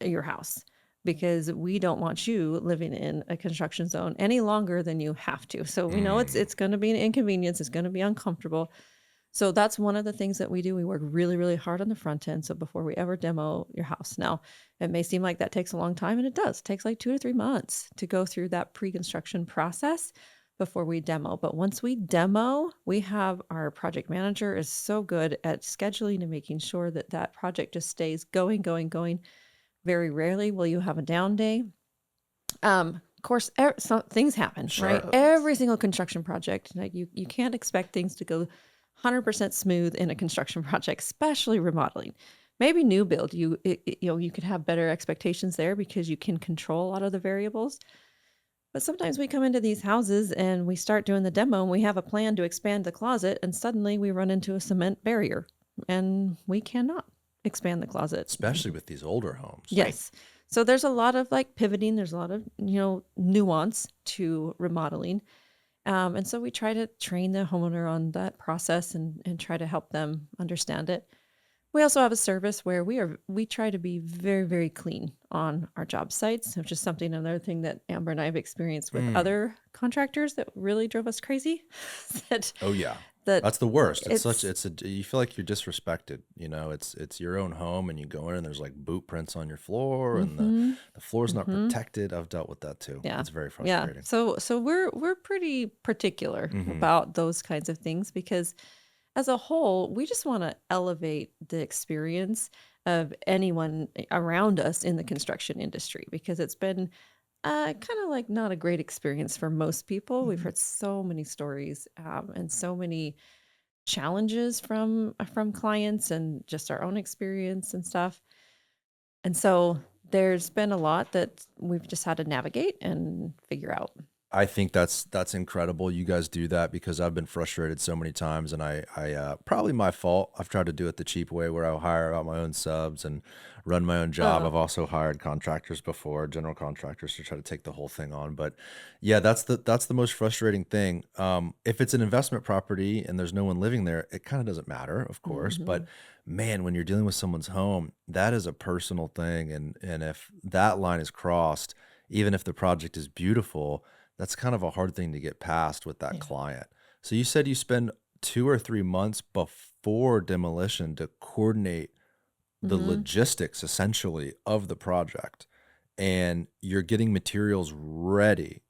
B: your house, because we don't want you living in a construction zone any longer than you have to. So we know it's going to be an inconvenience. It's going to be uncomfortable. So that's one of the things that we do. We work really, really hard on the front end. So before we ever demo your house. Now, it may seem like that takes a long time, and it does. It takes like 2 to 3 months to go through that pre-construction process before we demo. But once we demo, we have our project manager is so good at scheduling and making sure that that project just stays going. Very rarely will you have a down day. Of course, some things happen, right?
A: Sure.
B: Every single construction project, like you can't expect things to go 100% smooth in a construction project, especially remodeling. Maybe new build, you could have better expectations there because you can control a lot of the variables. But sometimes we come into these houses and we start doing the demo and we have a plan to expand the closet, and suddenly we run into a cement barrier and we cannot expand the closet.
A: especially with these older homes.
B: Yes. So there's a lot of like pivoting. There's a lot of, nuance to remodeling. And so we try to train the homeowner on that process and try to help them understand it. We also have a service where we try to be very, very clean on our job sites, which is another thing that Amber and I have experienced with other contractors that really drove us crazy.
A: Oh yeah.
B: that
A: That's the worst.
B: it's
A: You feel like you're disrespected. It's your own home and you go in and there's like boot prints on your floor and
B: Mhm.
A: the floor's not
B: Mhm.
A: protected. I've dealt with that too.
B: Yeah.
A: It's very
B: Yeah.
A: frustrating.
B: So we're pretty particular
A: Mhm.
B: about those kinds of things because as a whole, we just want to elevate the experience of anyone around us in the construction industry, because it's been kind of like not a great experience for most people. We've heard so many stories and so many challenges from clients and just our own experience and stuff. And so there's been a lot that we've just had to navigate and figure out.
A: I think that's incredible. You guys do that because I've been frustrated so many times, and I probably my fault. I've tried to do it the cheap way where I'll hire out my own subs and run my own job.
B: Oh.
A: I've also hired contractors before, general contractors, to try to take the whole thing on. But yeah, that's the most frustrating thing. If it's an investment property and there's no one living there, it kind of doesn't matter, of course.
B: Mhm.
A: But man, when you're dealing with someone's home, that is a personal thing, and if that line is crossed, even if the project is beautiful, that's kind of a hard thing to get past with that
C: Yeah.
A: client. So you said you spend 2 or 3 months before demolition to coordinate the
B: Mhm.
A: logistics essentially of the project, and you're getting materials ready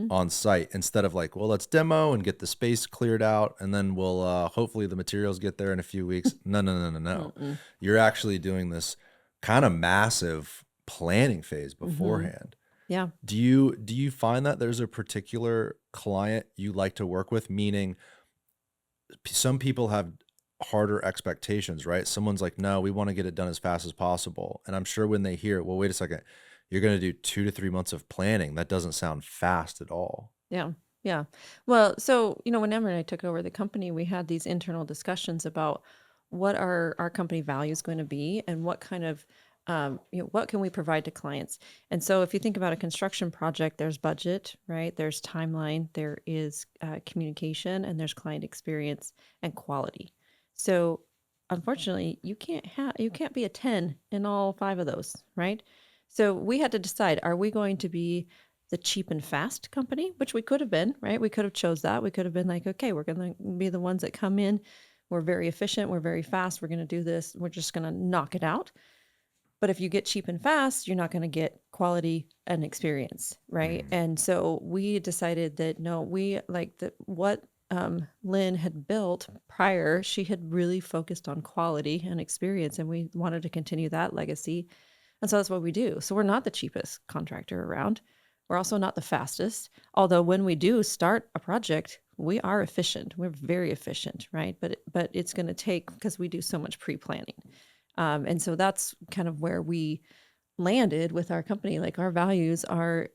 A: on site instead of like, well, let's demo and get the space cleared out, and then we'll hopefully the materials get there in a few weeks. No.
B: Mm-mm.
A: You're actually doing this kind of massive planning phase beforehand.
B: Yeah.
A: Do you find that there's a particular client you like to work with? Meaning, some people have harder expectations, right? Someone's like, no, we want to get it done as fast as possible. And I'm sure when they hear, well, wait a second, you're going to do 2 to 3 months of planning. That doesn't sound fast at all.
B: Yeah. Yeah. Well, so, when Emma and I took over the company, we had these internal discussions about what are our company values going to be and what kind of, what can we provide to clients? And so if you think about a construction project, there's budget, right? There's timeline, there is communication, and there's client experience and quality. So unfortunately, you can't be a 10 in all 5 of those, right? So we had to decide, are we going to be the cheap and fast company, which we could have been, right? We could have chose that. We could have been like, okay, we're going to be the ones that come in. We're very efficient. We're very fast. We're going to do this. We're just going to knock it out. But if you get cheap and fast, you're not going to get quality and experience, right? And so we decided that no, we like that what Lynn had built prior. She had really focused on quality and experience, and we wanted to continue that legacy. And so that's what we do. So we're not the cheapest contractor around. We're also not the fastest, although when we do start a project, we are efficient. We're very efficient, right? But it's going to take, because we do so much pre-planning. And so that's kind of where we landed with our company. Like, our values are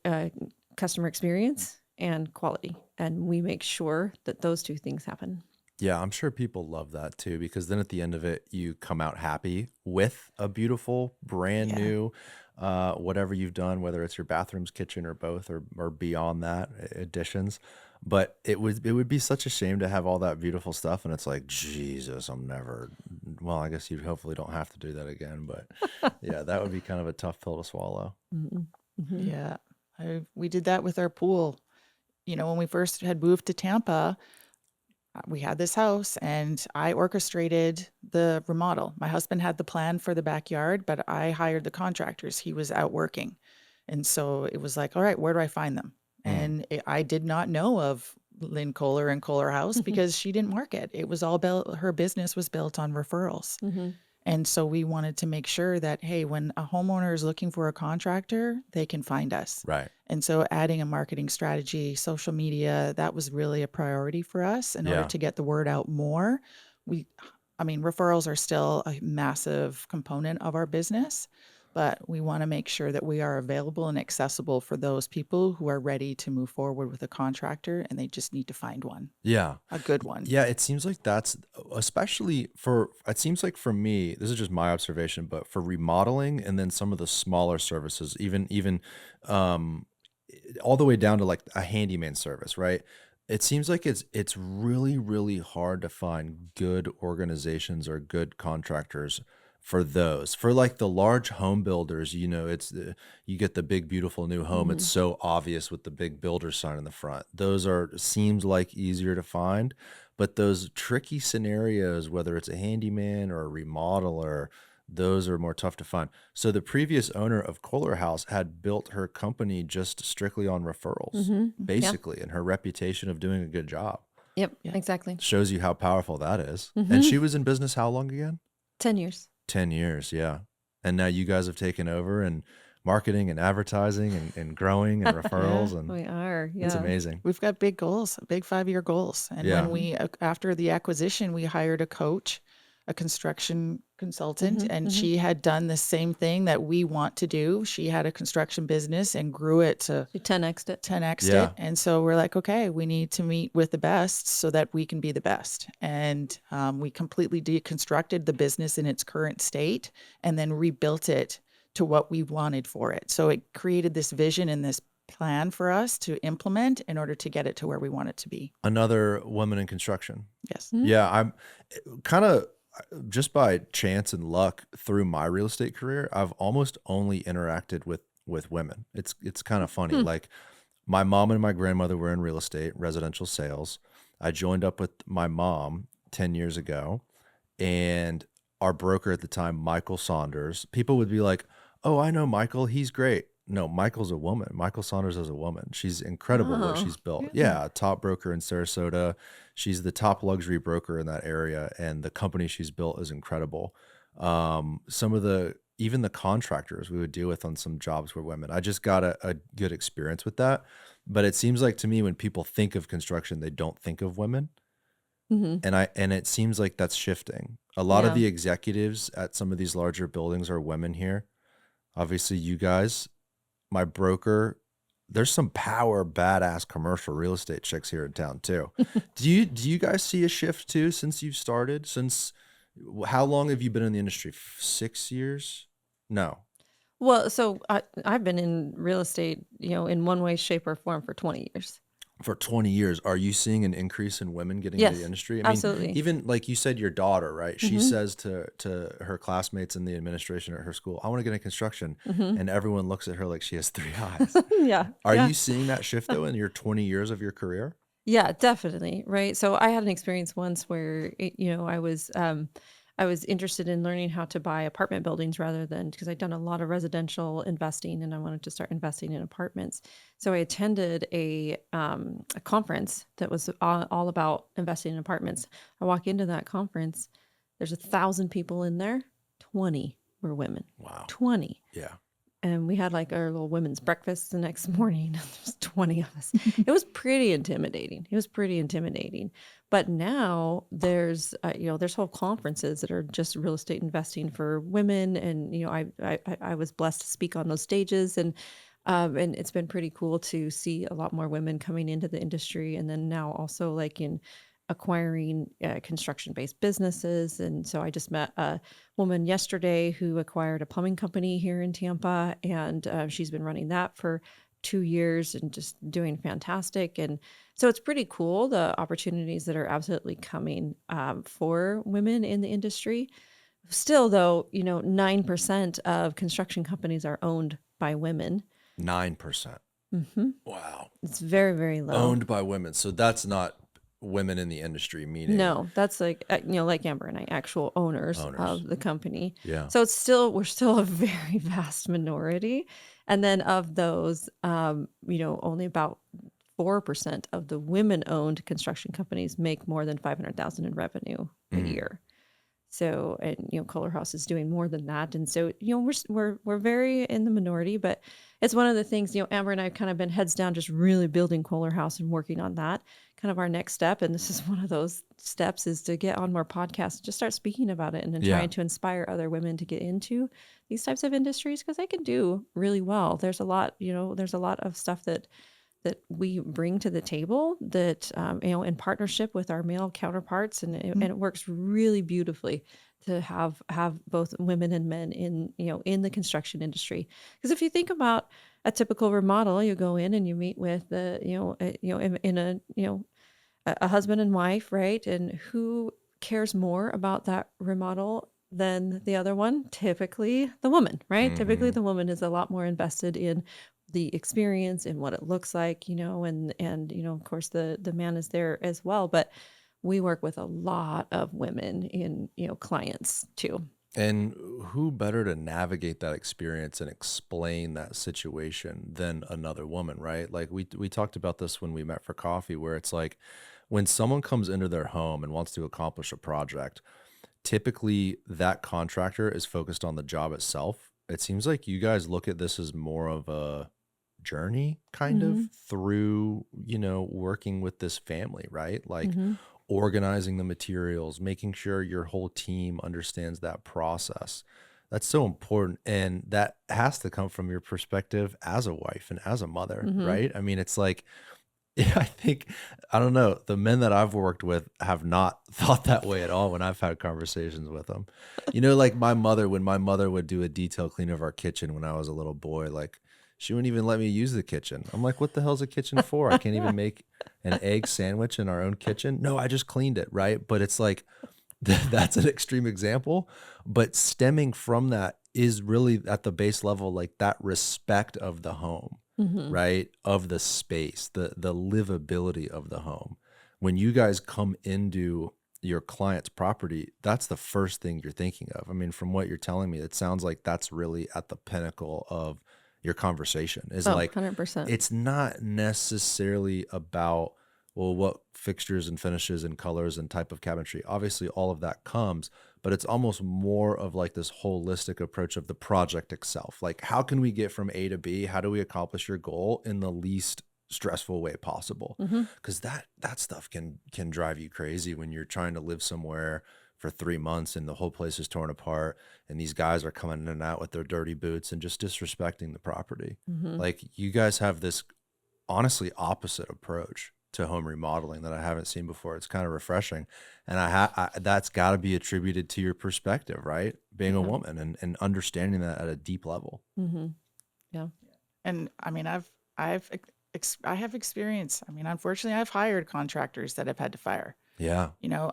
B: customer experience and quality. And we make sure that those 2 things happen.
A: Yeah, I'm sure people love that too, because then at the end of it, you come out happy with a beautiful, brand new, whatever you've done, whether it's your bathrooms, kitchen, or both, or beyond that, additions. But it would be such a shame to have all that beautiful stuff, and it's like, Jesus, well, I guess you hopefully don't have to do that again, but yeah, that would be kind of a tough pill to swallow.
C: Yeah. We did that with our pool. When we first had moved to Tampa, we had this house and I orchestrated the remodel. My husband had the plan for the backyard, but I hired the contractors. He was out working. And so it was like, all right, where do I find them? And I did not know of Lynn Kohler and KohlerHaus because she didn't market. It was all built, her business was built on referrals. And so we wanted to make sure that, hey, when a homeowner is looking for a contractor, they can find us.
A: Right.
C: And so adding a marketing strategy, social media, that was really a priority for us in order to get the word out more. Referrals are still a massive component of our business, but we want to make sure that we are available and accessible for those people who are ready to move forward with a contractor, and they just need to find one.
A: Yeah.
C: A good one.
A: Yeah, it seems like that's it seems like for me, this is just my observation, but for remodeling and then some of the smaller services, even all the way down to like a handyman service, right? It seems like it's really, really hard to find good organizations or good contractors for those. For like the large home builders, you get the big, beautiful new home. It's so obvious with the big builder sign in the front. Those seems like easier to find, but those tricky scenarios, whether it's a handyman or a remodeler, those are more tough to find. So the previous owner of KohlerHaus had built her company just strictly on referrals, basically, and her reputation of doing a good job.
B: Yep, exactly.
A: Shows you how powerful that is. And she was in business how long again?
B: 10 years.
A: 10 years, yeah. And now you guys have taken over and marketing and advertising and growing and referrals. And
B: We are. Yeah.
A: it's amazing.
C: We've got big goals, big 5-year goals. And when after the acquisition, we hired a coach, a construction consultant, and she had done the same thing that we want to do. She had a construction business and grew it to
B: She 10x'd it.
C: 10x'd it. And so we're like, okay, we need to meet with the best so that we can be the best. And we completely deconstructed the business in its current state and then rebuilt it to what we wanted for it. So it created this vision and this plan for us to implement in order to get it to where we want it to be.
A: Another woman in construction.
C: Yes.
A: Yeah, I'm kind of just by chance and luck through my real estate career, I've almost only interacted with women. It's kind of funny. Like, my mom and my grandmother were in real estate, residential sales. I joined up with my mom 10 years ago, and our broker at the time, Michael Saunders, people would be like, "Oh, I know Michael. He's great." No, Michael's a woman. Michael Saunders is a woman. She's incredible what
B: Oh,
A: she's built.
B: really?
A: Yeah, top broker in Sarasota. She's the top luxury broker in that area, and the company she's built is incredible. Some of the even the contractors we would deal with on some jobs were women. I just got a good experience with that. But it seems like to me when people think of construction, they don't think of women.
B: Hmm.
A: And it seems like that's shifting. A lot of
B: Yeah.
A: the executives at some of these larger buildings are women here. Obviously, you guys, my broker, there's some power badass commercial real estate chicks here in town too. Do you guys see a shift too since you've started? Since how long have you been in the industry? 6 years? No,
B: Well, so I've been in real estate, in one way, shape, or form for 20 years.
A: for 20 years. Are you seeing an increase in women getting into the
B: Yes,
A: industry? I mean,
B: absolutely.
A: even like you said, your daughter, right? She
B: Hmm.
A: says to her classmates in the administration at her school, I want to get in construction.
B: Hmm.
A: And everyone looks at her like she has three eyes.
B: Yeah,
A: Are
B: yeah.
A: you seeing that shift though in your 20 years of your career?
B: Yeah, definitely. Right. So I had an experience once where, I was interested in learning how to buy apartment buildings rather than because I'd done a lot of residential investing and I wanted to start investing in apartments. So I attended a conference that was all about investing in apartments. I walk into that conference, there's 1,000 people in there, 20 were women,
A: Wow.
B: 20.
A: Yeah.
B: And we had like our little women's breakfast the next morning. There's 20 of us. It was pretty intimidating. It was pretty intimidating. But now there's whole conferences that are just real estate investing for women. And, I was blessed to speak on those stages and it's been pretty cool to see a lot more women coming into the industry. And then now also like in acquiring construction-based businesses. And so I just met a woman yesterday who acquired a plumbing company here in Tampa, and she's been running that for 2 years and just doing fantastic. And so it's pretty cool the opportunities that are absolutely coming for women in the industry. Still, though, 9% of construction companies are owned by women.
A: 9%.
B: Hmm.
A: Wow.
B: It's very, very low.
A: Owned by women. So that's not women in the industry, meaning
B: No, that's like like Amber and I, actual owners
A: owners.
B: of the company.
A: Yeah.
B: So we're still a very vast minority, and then of those, only about 4% of the women-owned construction companies make more than 500,000 in revenue a
A: Mm.
B: year. So, and KohlerHaus is doing more than that, and so we're very in the minority, but it's one of the things Amber and I have kind of been heads down, just really building KohlerHaus and working on that. Kind of our next step, and this is one of those steps, is to get on more podcasts, just start speaking about it, and then
A: Yeah.
B: trying to inspire other women to get into these types of industries because they can do really well. There's a lot, there's a lot of stuff that we bring to the table that in partnership with our male counterparts, and it works really beautifully to have both women and men in the construction industry. Because if you think about a typical remodel, you go in and you meet with in a husband and wife, right? And who cares more about that remodel than the other one? Typically the woman, right? Typically
A: Mm-hmm.
B: the woman is a lot more invested in the experience and what it looks like, and of course the man is there as well. But we work with a lot of women in, clients too.
A: And who better to navigate that experience and explain that situation than another woman, right? Like we talked about this when we met for coffee, where it's like when someone comes into their home and wants to accomplish a project, typically that contractor is focused on the job itself. It seems like you guys look at this as more of a journey kind of
B: Hmm.
A: through, working with this family, right? Like
B: Hmm.
A: organizing the materials, making sure your whole team understands that process. That's so important. And that has to come from your perspective as a wife and as a mother,
B: Hmm.
A: right? I mean, it's like, yeah, I think, I don't know, the men that I've worked with have not thought that way at all when I've had conversations with them. Like my mother, when my mother would do a detail clean of our kitchen when I was a little boy, like she wouldn't even let me use the kitchen. I'm like, what the hell's a kitchen for? I can't even make an egg sandwich in our own kitchen. No, I just cleaned it, right? But it's like, that's an extreme example. But stemming from that is really at the base level, like that respect of the home,
B: Hmm.
A: right? Of the space, the livability of the home. When you guys come into your client's property, that's the first thing you're thinking of. I mean, from what you're telling me, it sounds like that's really at the pinnacle of your conversation is
B: Oh,
A: like,
B: 100%.
A: it's not necessarily about, well, what fixtures and finishes and colors and type of cabinetry. Obviously, all of that comes, but it's almost more of like this holistic approach of the project itself. Like, how can we get from A to B? How do we accomplish your goal in the least stressful way possible?
B: Mm-hmm.
A: Because that stuff can drive you crazy when you're trying to live somewhere for 3 months and the whole place is torn apart and these guys are coming in and out with their dirty boots and just disrespecting the property.
B: Mm-hmm.
A: Like, you guys have this honestly opposite approach to home remodeling that I haven't seen before. It's kind of refreshing. And that's got to be attributed to your perspective, right? Being a
B: Yeah.
A: woman and understanding that at a deep level.
B: Mm-hmm. Yeah.
C: And I mean, I have experience. I mean, unfortunately, I've hired contractors that I've had to fire.
A: Yeah.
C: You know,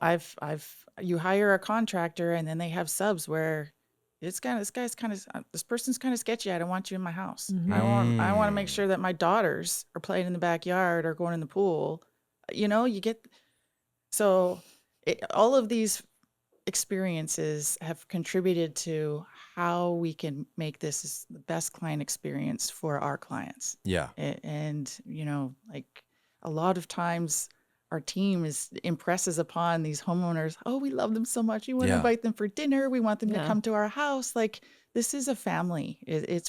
C: you hire a contractor and then they have subs where this person's kind of sketchy. I don't want you in my house.
B: Mhm.
C: I want to make sure that my daughters are playing in the backyard or going in the pool. You know, all of these experiences have contributed to how we can make this the best client experience for our clients.
A: Yeah.
C: And you know, like a lot of times our team impresses upon these homeowners, oh, we love them so much. We want to
A: Yeah.
C: invite them for dinner. We want them to
B: Yeah.
C: come to our house. Like, this is a family.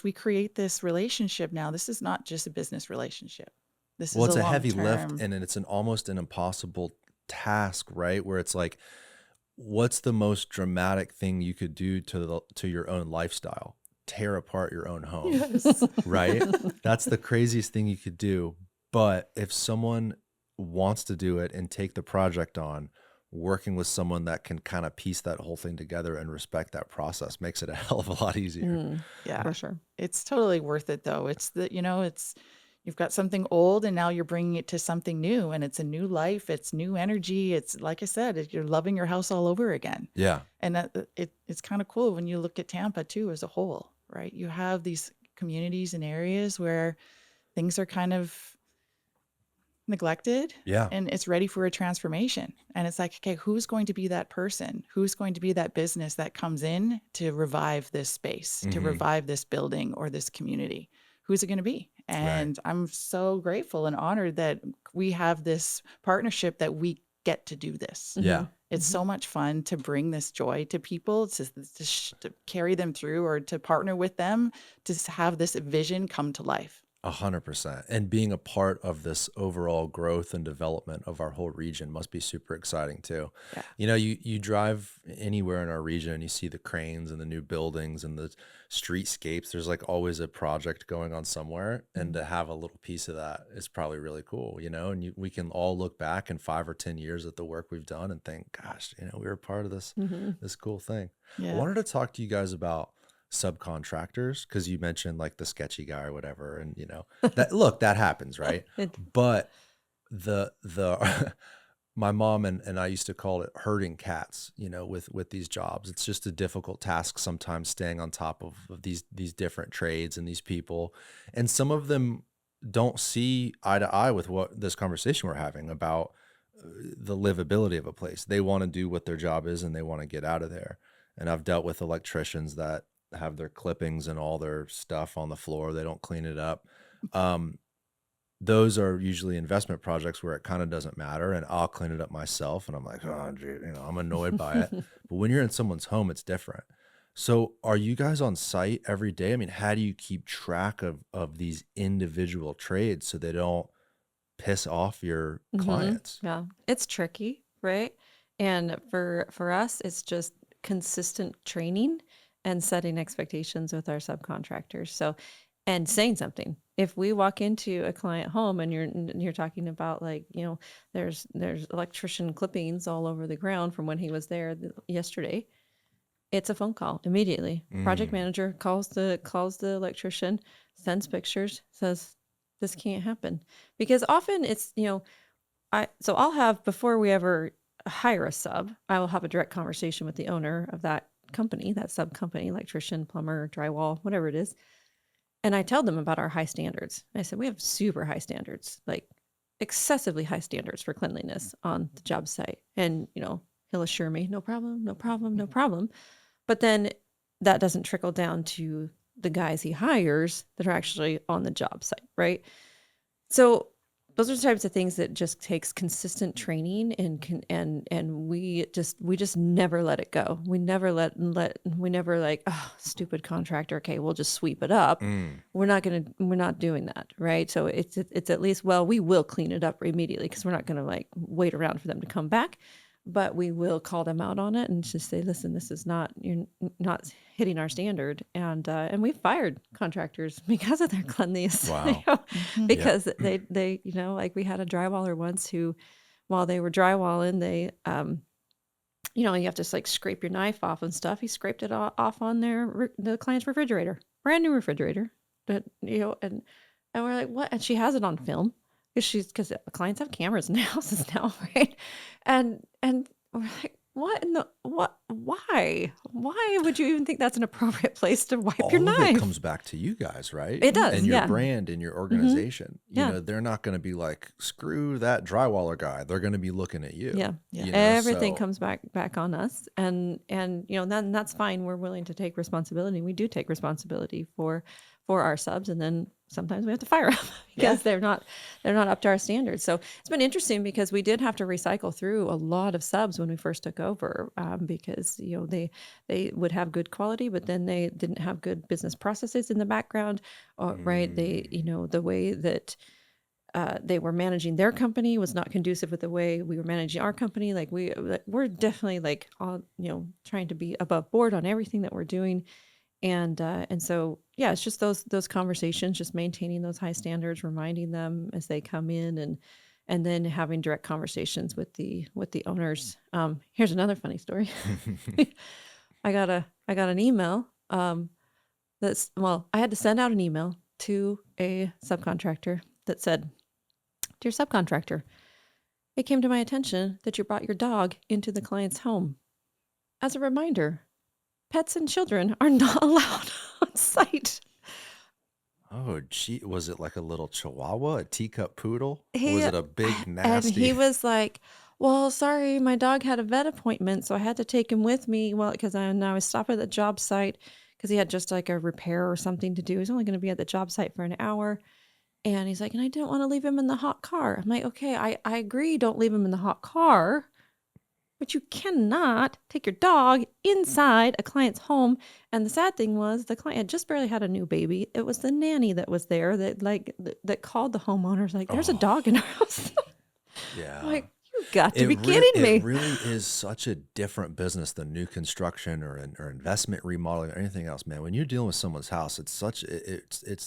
C: We create this relationship now. This is not just a business relationship. This
A: Well,
C: is
A: it's
C: a
A: a heavy
C: long-term-
A: lift and it's almost an impossible task, right? Where it's like, what's the most dramatic thing you could do to your own lifestyle? Tear apart your own home.
C: Yes.
A: Right? That's the craziest thing you could do. But if someone wants to do it and take the project on, working with someone that can kind of piece that whole thing together and respect that process makes it a hell of a lot easier.
B: Mm,
C: Yeah.
B: for sure.
C: It's totally worth it though. You've got something old and now you're bringing it to something new, and it's a new life. It's new energy. It's like I said, you're loving your house all over again.
A: Yeah.
C: And it's kind of cool when you look at Tampa too as a whole, right? You have these communities and areas where things are kind of neglected.
A: Yeah.
C: And it's ready for a transformation. And it's like, okay, who's going to be that person? Who's going to be that business that comes in to revive this space, to
A: Mhm.
C: revive this building or this community? Who's it going to be? And I'm so grateful and honored that we have this partnership that we get to do this.
A: Yeah.
C: It's so much fun to bring this joy to people, to carry them through, or to partner with them to have this vision come to life.
A: 100%. And being a part of this overall growth and development of our whole region must be super exciting too.
C: Yeah.
A: You know, you drive anywhere in our region and you see the cranes and the new buildings and the streetscapes. There's like always a project going on somewhere. And to have a little piece of that is probably really cool, you know, and we can all look back in 5 or 10 years at the work we've done and think, gosh, you know, we were part of this, this cool thing.
C: Yeah.
A: I wanted to talk to you guys about subcontractors, because you mentioned like the sketchy guy or whatever, and you know that happens, right? But the my mom and I used to call it herding cats, you know, with these jobs. It's just a difficult task sometimes staying on top of these different trades and these people, and some of them don't see eye to eye with what this conversation we're having about the livability of a place. They want to do what their job is and they want to get out of there. And I've dealt with electricians that have their clippings and all their stuff on the floor. They don't clean it up. Those are usually investment projects where it kind of doesn't matter, and I'll clean it up myself. And I'm like, oh, dude, you know, I'm annoyed by it. But when you're in someone's home, it's different. So are you guys on site every day? I mean, how do you keep track of these individual trades so they don't piss off your clients?
B: Yeah, it's tricky, right? And for us, it's just consistent training and setting expectations with our subcontractors. So, and saying something. If we walk into a client home and you're talking about, like, you know, there's electrician clippings all over the ground from when he was there yesterday, it's a phone call immediately. Project manager calls the electrician, sends pictures, says this can't happen, because often it's, you know, I'll have, before we ever hire a sub, I will have a direct conversation with the owner of that company, that sub company, electrician, plumber, drywall, whatever it is. And I tell them about our high standards. I said, we have super high standards, like excessively high standards for cleanliness on the job site. And, you know, he'll assure me, no problem, no problem, no problem. But then that doesn't trickle down to the guys he hires that are actually on the job site, right? So those are the types of things that just takes consistent training and we just never let it go. We never we never like, oh, stupid contractor. Okay, we'll just sweep it up.
A: Mm.
B: We're not doing that, right? So it's at least, well, we will clean it up immediately because we're not going to like wait around for them to come back, but we will call them out on it and just say, listen, this is not, you're not hitting our standard. And we've fired contractors because of their cleanliness.
A: Wow.
B: Because they, like we had a drywaller once who, while they were drywalling, they, you have to just like scrape your knife off and stuff. He scraped it off on the client's refrigerator, brand new refrigerator, and we're like, what? And she has it on film because clients have cameras in their houses now, right? And we're like, why would you even think that's an appropriate place to wipe your
A: All of
B: knife?
A: it comes back to you guys, right?
B: It does,
A: and your
B: yeah.
A: brand and your organization.
B: Yeah.
A: They're not going to be like, screw that drywaller guy. They're going to be looking at you.
B: Yeah. Everything comes back on us, and then that's fine. We're willing to take responsibility. We do take responsibility for our subs, and then sometimes we have to fire them because they're not up to our standards. So it's been interesting because we did have to recycle through a lot of subs when we first took over, because they would have good quality, but then they didn't have good business processes in the background, right? They the way that they were managing their company was not conducive with the way we were managing our company. Like we're definitely like all trying to be above board on everything that we're doing. And so, it's just those conversations, just maintaining those high standards, reminding them as they come in, and then having direct conversations with the owners. Here's another funny story. I got an email. I had to send out an email to a subcontractor that said, "Dear subcontractor, it came to my attention that you brought your dog into the client's home. As a reminder, pets and children are not allowed on site."
A: Oh, gee. Was it like a little chihuahua, a teacup poodle? Was it a big, nasty?
B: And he was like, "Well, sorry, my dog had a vet appointment, so I had to take him with me. Well, because I was stopping at the job site because he had just like a repair or something to do. He's only going to be at the job site for an hour." And he's like, "And I didn't want to leave him in the hot car." I'm like, "Okay, I agree. Don't leave him in the hot car. But you cannot take your dog inside a client's home." And the sad thing was the client had just barely had a new baby. It was the nanny that was there that called the homeowners like, "There's a dog in our house."
A: Yeah.
B: I'm like, you got to be kidding me.
A: It really is such a different business than new construction or investment remodeling or anything else, man. When you're dealing with someone's house, it's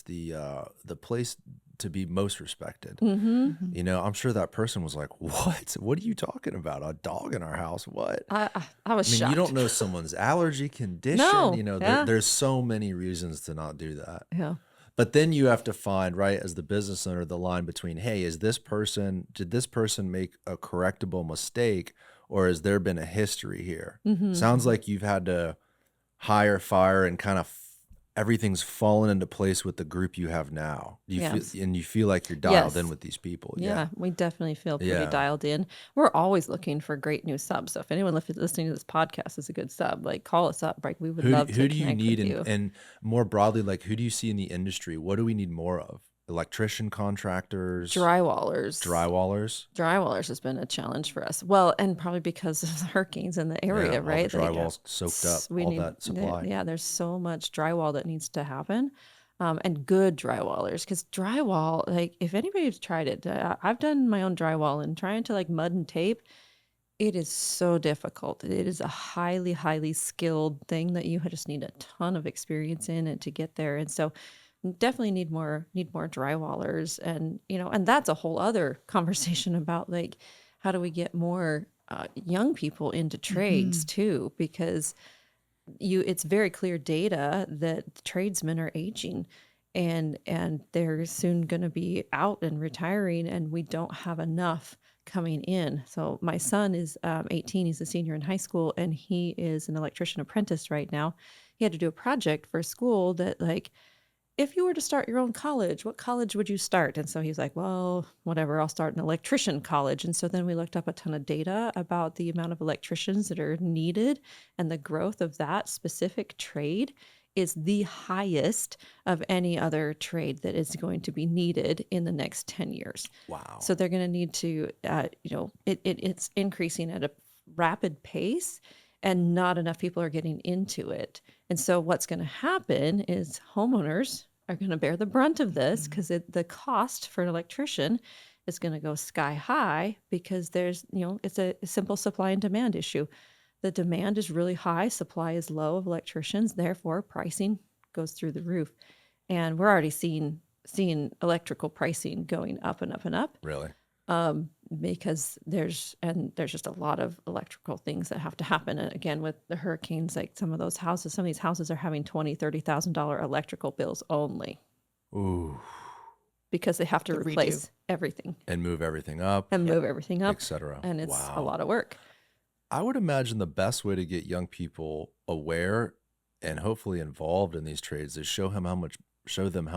A: the place to be most respected.
B: Mm-hmm.
A: I'm sure that person was like, what are you talking about? A dog in our house? What?
B: I was shocked.
A: You don't know someone's allergy condition.
B: No.
A: There's so many reasons to not do that.
B: Yeah.
A: But then you have to find, right, as the business owner, the line between, hey, did this person make a correctable mistake, or has there been a history here?
B: Mm-hmm.
A: Sounds like you've had to hire, fire, and kind of everything's fallen into place with the group you have now. You feel like you're dialed in with these people.
B: Yeah, we definitely feel pretty dialed in. We're always looking for great new subs. So if anyone listening to this podcast is a good sub, like call us up. Like we would love to connect with you. Who do you need,
A: and more broadly, like who do you see in the industry? What do we need more of? Electrician contractors,
B: drywallers. Drywallers has been a challenge for us. Well, and probably because of the hurricanes in the area, right?
A: All the drywall's soaked up, that supply.
B: There's so much drywall that needs to happen, and good drywallers. Because drywall, like if anybody's tried it, I've done my own drywall and trying to like mud and tape. It is so difficult. It is a highly, highly skilled thing that you just need a ton of experience in it to get there. And so definitely need more drywallers, and and that's a whole other conversation about like how do we get more young people into trades too, because it's very clear data that tradesmen are aging and they're soon going to be out and retiring, and we don't have enough coming in. So my son is 18, he's a senior in high school, and he is an electrician apprentice right now. He had to do a project for a school that like, if you were to start your own college, what college would you start? And so he's like, well, whatever, I'll start an electrician college. And so then we looked up a ton of data about the amount of electricians that are needed and the growth of that specific trade. is the highest of any other trade that is going to be needed in the next 10 years.
A: Wow.
B: So they're going to need to, it's increasing at a rapid pace, and not enough people are getting into it. And so what's going to happen is homeowners are going to bear the brunt of this, because the cost for an electrician is going to go sky high, because it's a simple supply and demand issue. The demand is really high, supply is low of electricians, therefore pricing goes through the roof. And we're already seeing electrical pricing going up and up and up.
A: Really?
B: Because there's just a lot of electrical things that have to happen. And again, with the hurricanes, like some of these houses are having $20,000-$30,000 electrical bills only.
A: Ooh.
B: Because they have to replace everything
A: and move everything up,
B: etc. And it's a lot of work.
A: I would imagine the best way to get young people aware and hopefully involved in these trades is show them how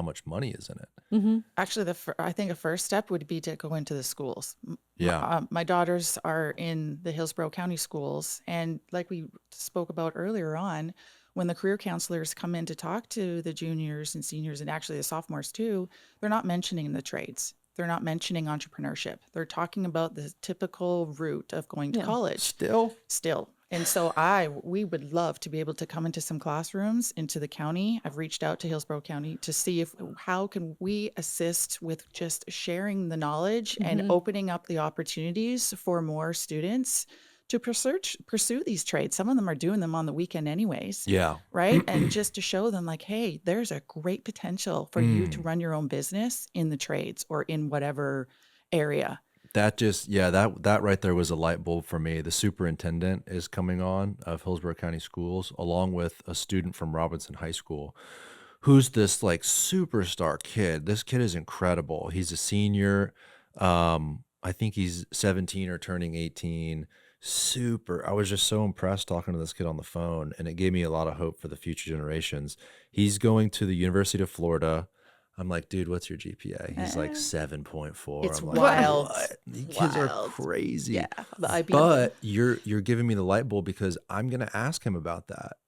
A: much money is in it.
B: Mm-hmm.
C: Actually, I think a first step would be to go into the schools.
A: Yeah.
C: My daughters are in the Hillsborough County schools. And like we spoke about earlier on, when the career counselors come in to talk to the juniors and seniors, and actually the sophomores too, they're not mentioning the trades. They're not mentioning entrepreneurship. They're talking about the typical route of going to college. Still. And so we would love to be able to come into some classrooms into the county. I've reached out to Hillsborough County to see how can we assist with just sharing the knowledge and opening up the opportunities for more students to pursue these trades. Some of them are doing them on the weekend anyways.
A: Yeah.
C: Right. And just to show them like, hey, there's a great potential for you to run your own business in the trades or in whatever area.
A: That right there was a light bulb for me. The superintendent is coming on of Hillsborough County Schools, along with a student from Robinson High School, who's this like superstar kid. This kid is incredible. He's a senior. I think he's 17 or turning 18. I was just so impressed talking to this kid on the phone, and it gave me a lot of hope for the future generations. He's going to the University of Florida. I'm like, dude, what's your GPA? He's like 7.4.
C: It's
A: I'm like,
C: wild.
A: what? These kids are crazy.
C: Yeah, the IB.
A: But you're giving me the light bulb, because I'm going to ask him about that.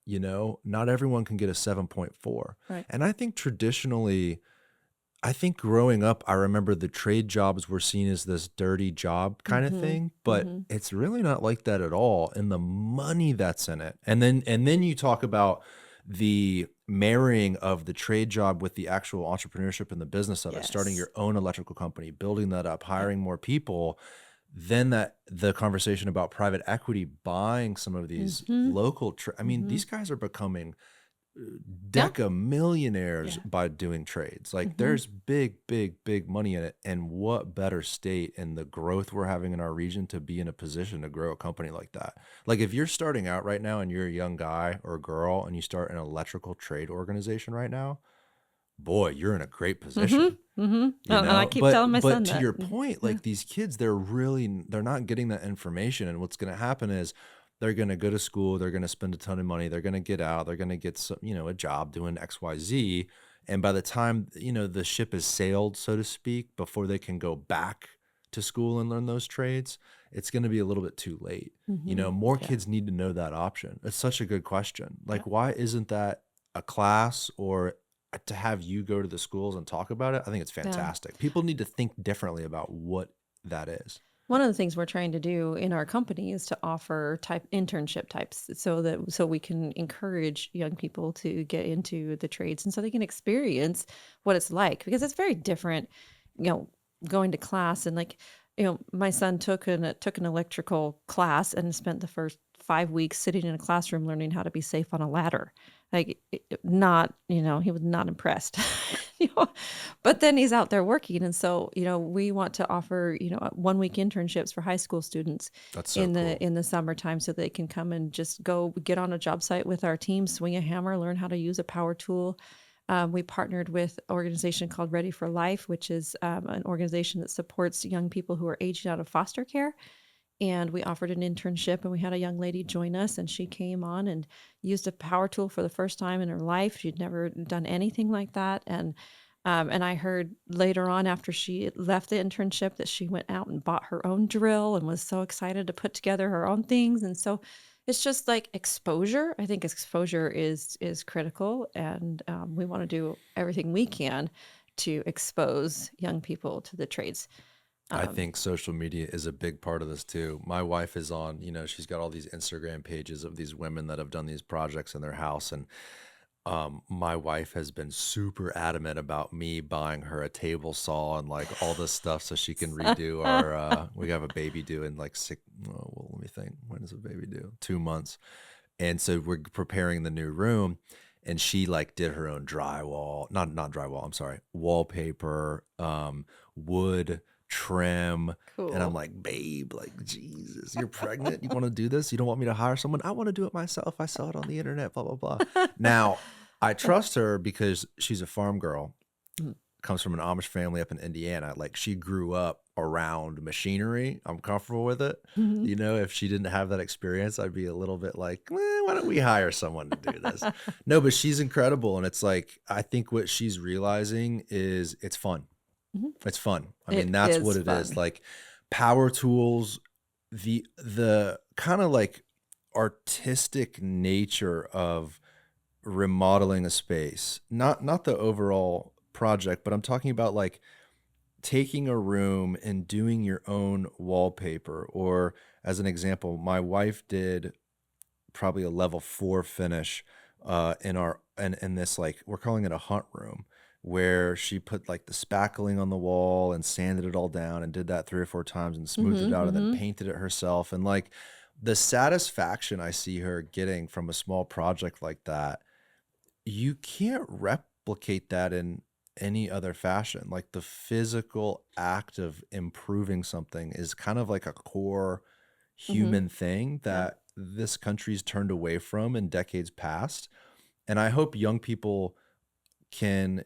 A: Not everyone can get a 7.4.
C: Right.
A: And I think traditionally, growing up, I remember the trade jobs were seen as this dirty job kind of thing, but it's really not like that at all. And the money that's in it. And then you talk about the marrying of the trade job with the actual entrepreneurship and the business of it, starting your own electrical company, building that up, hiring more people. Then the conversation about private equity buying some of these local, these guys are becoming deca millionaires by doing trades. Like there's big money in it. And what better state in the growth we're having in our region to be in a position to grow a company like that. Like if you're starting out right now and you're a young guy or a girl and you start an electrical trade organization right now, boy, you're in a great position.
B: And I keep telling my son that.
A: But to your point, like these kids, they're not getting that information. And what's going to happen is they're going to go to school, they're going to spend a ton of money, they're going to get out, they're going to get some, a job doing XYZ. And by the time, the ship has sailed, so to speak, before they can go back to school and learn those trades, it's going to be a little bit too late. More kids need to know that option. It's such a good question. Like, why isn't that a class or to have you go to the schools and talk about it? I think it's fantastic. People need to think differently about what that is.
B: One of the things we're trying to do in our company is to offer internship types so we can encourage young people to get into the trades and so they can experience what it's like, because it's very different, going to class and my son took an electrical class and spent the first 5 weeks sitting in a classroom learning how to be safe on a ladder. He was not impressed. But then he's out there working. And so, we want to offer, 1 week internships for high school students in the summertime so they can come and just go get on a job site with our team, swing a hammer, learn how to use a power tool. We partnered with an organization called Ready for Life, which is an organization that supports young people who are aging out of foster care. And we offered an internship, and we had a young lady join us, and she came on and used a power tool for the first time in her life. She'd never done anything like that. And I heard later on after she left the internship that she went out and bought her own drill and was so excited to put together her own things. And so It's just like exposure. I think exposure is critical, and we want to do everything we can to expose young people to the trades.
A: I
B: Um,
A: think social media is a big part of this too. My wife is on, she's got all these Instagram pages of these women that have done these projects in their house. And my wife has been super adamant about me buying her a table saw and like all this stuff so she can redo our, we have a baby due in like let me think. When does a baby due? 2 months. And so we're preparing the new room, and she like did her own drywall, not drywall, I'm sorry, wallpaper, wood, trim. And I'm
B: cool.
A: like, babe, like, Jesus, you're pregnant? You want to do this? You don't want me to hire someone? I want to do it myself. I saw it on the internet, blah, blah, blah. Now, I trust her because she's a farm girl,
B: Mhm.
A: comes from an Amish family up in Indiana. Like, she grew up around machinery. I'm comfortable with it.
B: Mhm.
A: If she didn't have that experience, I'd be a little bit like, why don't we hire someone to do this? No, but she's incredible. And it's like, I think what she's realizing is it's fun.
B: Mhm.
A: It's fun. I mean,
B: It
A: that's what
B: is
A: it is.
B: fun.
A: Like power tools, the kind of like artistic nature of remodeling a space, not the overall project, but I'm talking about like taking a room and doing your own wallpaper. Or as an example, my wife did probably a level 4 finish in our and in this, like, we're calling it a hunt room, where she put like the spackling on the wall and sanded it all down and did that 3 or 4 times and smoothed it
B: Mhm,
A: out and then
B: mhm.
A: painted it herself. And like the satisfaction I see her getting from a small project like that, you can't replicate that in any other fashion. Like the physical act of improving something is kind of like a core
B: Mhm.
A: human thing
B: Yeah.
A: that this country's turned away from in decades past. And I hope young people can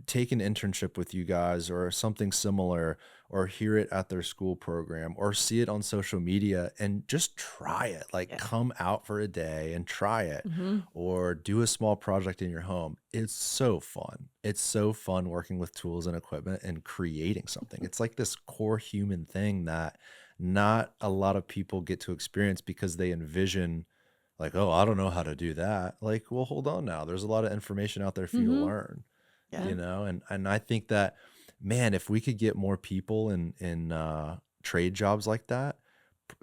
A: take an internship with you guys or something similar, or hear it at their school program, or see it on social media and just try it. Like,
C: Yeah.
A: come out for a day and try it,
B: Mhm.
A: or do a small project in your home. It's so fun. It's so fun working with tools and equipment and creating something. It's like this core human thing that not a lot of people get to experience because they envision like, oh, I don't know how to do that. Like, well, hold on now. There's a lot of information out there for you to
B: Mhm.
A: learn,
C: Yeah.
B: Yeah.
A: and I think that, man, if we could get more people in trade jobs like that,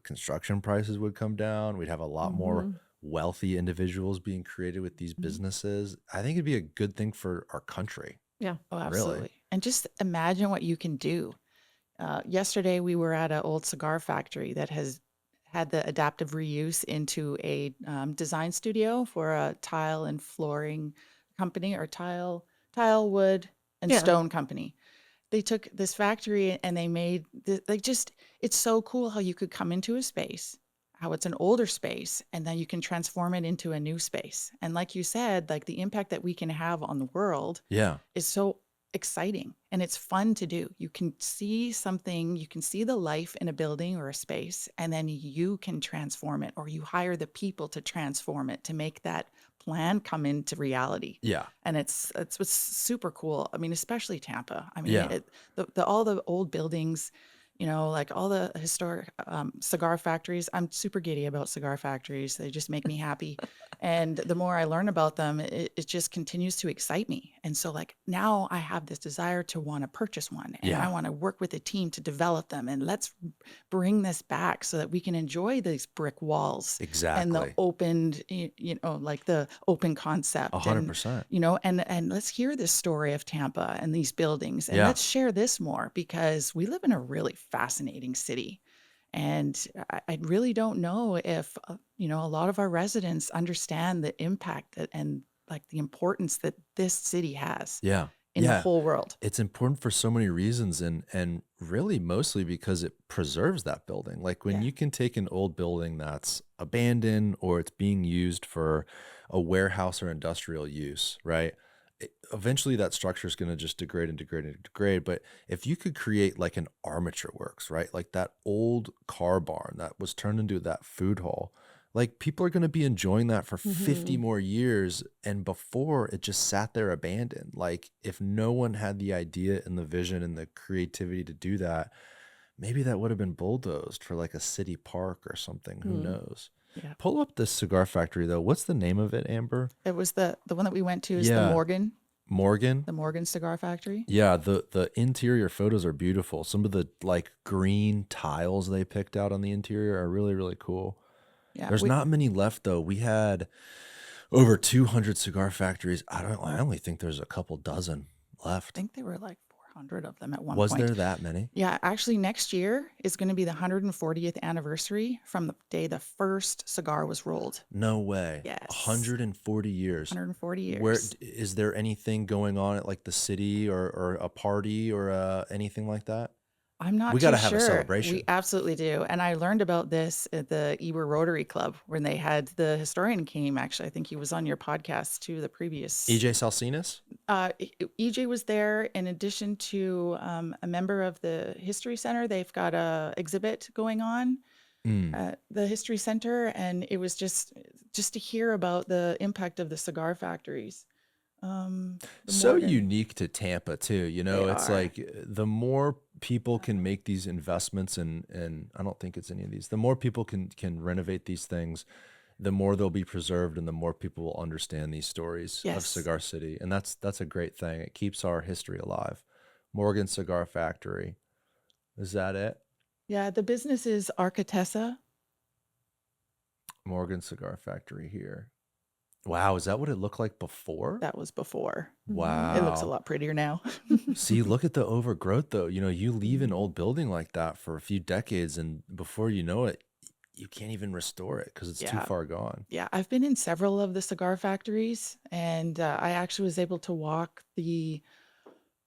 A: construction prices would come down. We'd have a lot more
B: Mhm.
A: wealthy individuals being created with these
B: Mhm.
A: businesses. I think it'd be a good thing for our country,
B: Yeah.
C: Oh,
A: really.
C: absolutely. And just imagine what you can do. Yesterday, we were at an old cigar factory that has had the adaptive reuse into a design studio for a tile and flooring company, or tile, wood, and
B: Yeah.
C: stone company. They took this factory and they made like, just, it's so cool how you could come into a space, how it's an older space, and then you can transform it into a new space. And like you said, like the impact that we can have on the world
A: Yeah.
C: is so exciting and it's fun to do. You can see something, you can see the life in a building or a space, and then you can transform it, or you hire the people to transform it to make that plan come into reality.
A: Yeah.
C: And it's what's super cool. I mean, especially Tampa. I mean,
A: Yeah.
C: the all the old buildings, like all the historic cigar factories. I'm super giddy about cigar factories. They just make me happy. And the more I learn about them, it just continues to excite me. And so, like, now I have this desire to want to purchase one, and I
A: Yeah.
C: want to work with a team to develop them. And let's bring this back so that we can enjoy these brick walls and the
A: Exactly.
C: opened, like the open concept. And
A: 100%.
C: and let's hear this story of Tampa and these buildings, and
A: Yeah.
C: let's share this more, because we live in a really fascinating city. And I really don't know if a lot of our residents understand the impact and like the importance that this city has
A: Yeah.
C: in the
A: Yeah.
C: whole world.
A: It's important for so many reasons, and really mostly because it preserves that building. Like when
C: Yeah.
A: you can take an old building that's abandoned or it's being used for a warehouse or industrial use, right? Eventually that structure is going to just degrade and degrade and degrade. But if you could create like an armature works, right? Like that old car barn that was turned into that food hall, like people are going to be enjoying that for 50
B: Mhm.
A: more years. And before it just sat there abandoned. Like if no one had the idea and the vision and the creativity to do that, maybe that would have been bulldozed for like a city park or something. Who
B: Mm.
A: knows?
C: Yeah.
A: Pull up the cigar factory though. What's the name of it, Amber?
C: It was the one that we went to is
A: Yeah, Morgan.
C: the Morgan Cigar Factory.
A: Yeah, the interior photos are beautiful. Some of the like green tiles they picked out on the interior are really, really cool.
C: Yeah,
A: There's not many left though. We had over 200 cigar factories. I only think there's a couple dozen
C: I
A: left.
C: think there were like 400 of them at one
A: Was
C: point.
A: there that many?
C: Yeah, actually, next year is going to be the 140th anniversary from the day the first cigar was rolled.
A: No way.
C: Yes.
A: 140 years.
C: 140
A: Where
C: years.
A: is there anything going on at like the city or a party or anything like that?
C: I'm not
A: We
C: too
A: got to have a
C: sure.
A: celebration.
C: We absolutely do. And I learned about this at the Eber Rotary Club when they had the historian came. Actually, I think he was on your podcast too, the previous.
A: EJ Salsinas?
C: EJ was there in addition to a member of the History Center. They've got a exhibit going on at the History Center. And it was just to hear about the impact of the cigar factories.
A: So
C: Morgan.
A: unique to Tampa too. You know,
C: They
A: it's
C: are.
A: like the more people can make these investments and I don't think it's any of these. The more people can renovate these things, the more they'll be preserved and the more people will understand these stories of
C: Yes.
A: Cigar City. And that's a great thing. It keeps our history alive. Morgan Cigar Factory. Is that it?
C: Yeah, the business is Architessa.
A: Morgan Cigar Factory here. Wow, is that what it looked like before?
C: That was before.
A: Wow.
C: It looks a lot prettier now.
A: See, look at the overgrowth though. You know, you leave an old building like that for a few decades and before you know it, you can't even restore it because it's too
C: Yeah.
A: far gone.
C: Yeah, I've been in several of the cigar factories, and I actually was able to walk the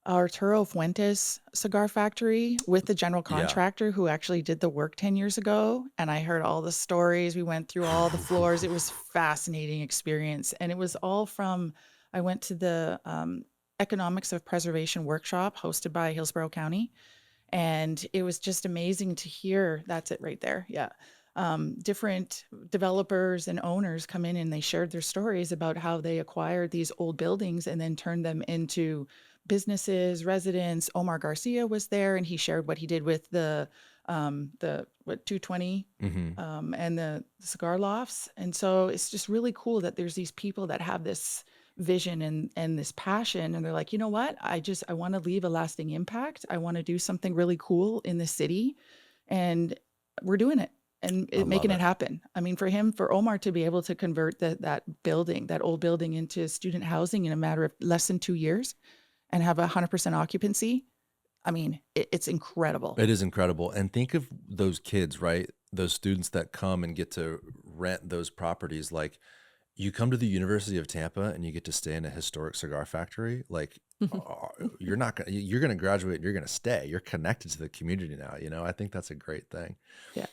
C: Arturo Fuentes cigar factory with the general
A: Yeah.
C: contractor who actually did the work 10 years ago. And I heard all the stories. We went through all the floors. It was fascinating experience. And it was all from, I went to the Economics of Preservation workshop hosted by Hillsborough County. And it was just amazing to hear. That's it right there. Yeah. Different developers and owners come in and they shared their stories about how they acquired these old buildings and then turned them into businesses, residents. Omar Garcia was there and he shared what he did with the 220 and the cigar lofts. And so it's just really cool that there's these people that have this vision and this passion, and they're like, you know what, I want to leave a lasting impact. I want to do something really cool in the city, and we're doing it and making it happen. I mean, for Omar to be able to convert that old building into student housing in a matter of less than 2 years and have 100% occupancy, I mean, it's incredible.
A: It is incredible. And think of those kids, right? Those students that come and get to rent those properties. Like, you come to the University of Tampa and you get to stay in a historic cigar factory. Like, you're going to graduate and you're going to stay. You're connected to the community now. You know, I think that's a great thing.
C: Yeah.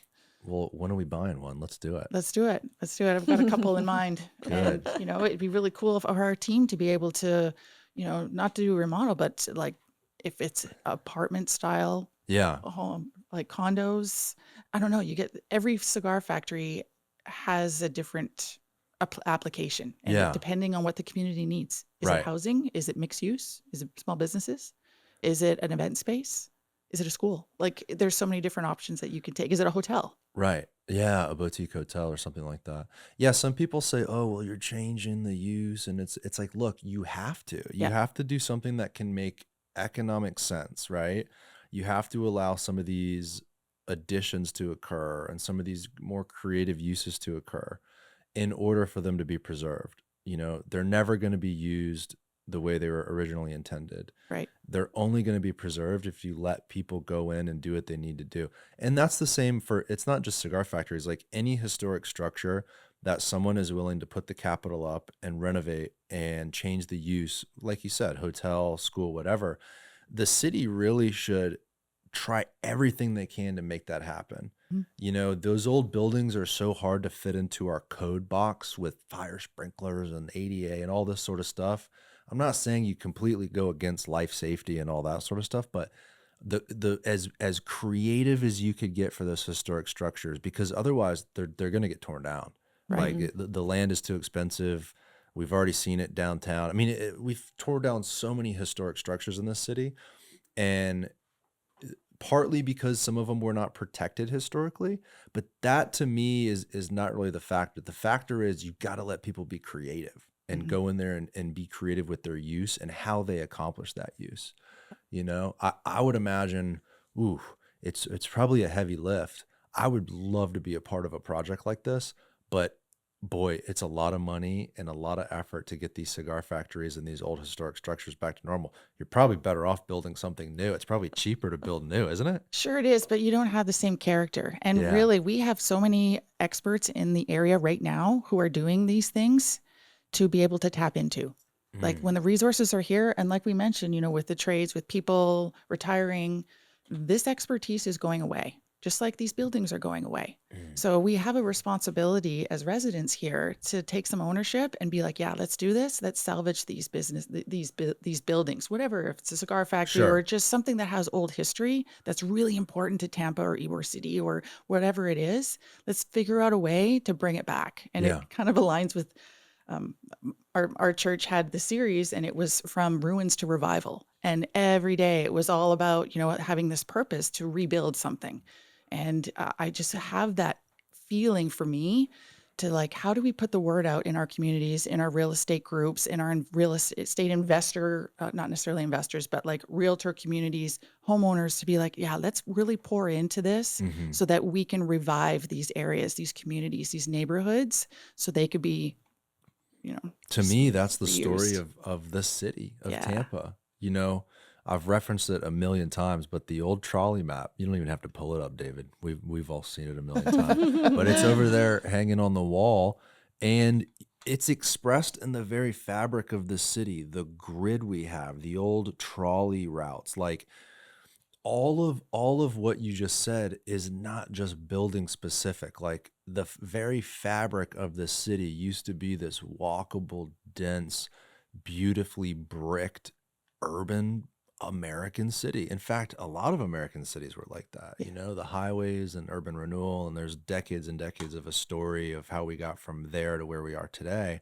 A: Well, when are we buying one? Let's do it.
C: Let's do it. I've got a couple in mind.
A: Good.
C: And, it'd be really cool for our team to be able to, not do remodel, but like if it's apartment style
A: Yeah.
C: home, like condos, I don't know. You get every cigar factory has a different application. And
A: Yeah.
C: depending on what the community needs. Is
A: Right.
C: it housing? Is it mixed use? Is it small businesses? Is it an event space? Is it a school? Like there's so many different options that you can take. Is it a hotel?
A: Right. Yeah, a boutique hotel or something like that. Yeah, some people say, "Oh, well, you're changing the use," and it's like, look, you have to. You
C: Yeah.
A: have to do something that can make economic sense, right? You have to allow some of these additions to occur and some of these more creative uses to occur in order for them to be preserved. You know, they're never going to be used the way they were originally intended.
C: Right.
A: They're only going to be preserved if you let people go in and do what they need to do. And that's the same for, it's not just cigar factories, like any historic structure that someone is willing to put the capital up and renovate and change the use, like you said, hotel, school, whatever. The city really should try everything they can to make that happen. You know, those old buildings are so hard to fit into our code box with fire sprinklers and ADA and all this sort of stuff. I'm not saying you completely go against life safety and all that sort of stuff, but as creative as you could get for those historic structures, because otherwise they're going to get torn down.
C: Right.
A: Like the land is too expensive. We've already seen it downtown. I mean, we've tore down so many historic structures in this city, and partly because some of them were not protected historically, but that to me is not really the factor. The factor is you got to let people be creative and
C: Mhm.
A: go in there and be creative with their use and how they accomplish that use. I would imagine, ooh, it's probably a heavy lift. I would love to be a part of a project like this, but boy, it's a lot of money and a lot of effort to get these cigar factories and these old historic structures back to normal. You're probably better off building something new. It's probably cheaper to build new, isn't it?
C: Sure it is, but you don't have the same character. And
A: Yeah.
C: really, we have so many experts in the area right now who are doing these things to be able to tap into. Like
A: Mm,
C: when the resources are here, and like we mentioned, with the trades, with people retiring, this expertise is going away, just like these buildings are going away.
A: mm.
C: So we have a responsibility as residents here to take some ownership and be like, yeah, let's do this. Let's salvage these buildings, whatever, if it's a cigar factory or
A: Sure.
C: just something that has old history that's really important to Tampa or Ybor City or whatever it is. Let's figure out a way to bring it back. And
A: Yeah.
C: it kind of aligns with um, our church had the series, and it was from ruins to revival. And every day it was all about, having this purpose to rebuild something. And I just have that feeling for me to like, how do we put the word out in our communities, in our real estate groups, in our real estate investor, not necessarily investors, but like realtor communities, homeowners to be like, yeah, let's really pour into this
A: Hmm.
C: so that we can revive these areas, these communities, these neighborhoods, so they could be,
A: To
C: just
A: me, that's the story
C: reused.
A: of this city, of
C: Yeah.
A: Tampa. You know, I've referenced it a million times, but the old trolley map, you don't even have to pull it up, David. We've all seen it a million times. But it's over there hanging on the wall, and it's expressed in the very fabric of the city, the grid we have, the old trolley routes. Like all of what you just said is not just building specific. Like the very fabric of the city used to be this walkable, dense, beautifully bricked urban American city. In fact, a lot of American cities were like that.
C: Yeah.
A: The highways and urban renewal, and there's decades and decades of a story of how we got from there to where we are today.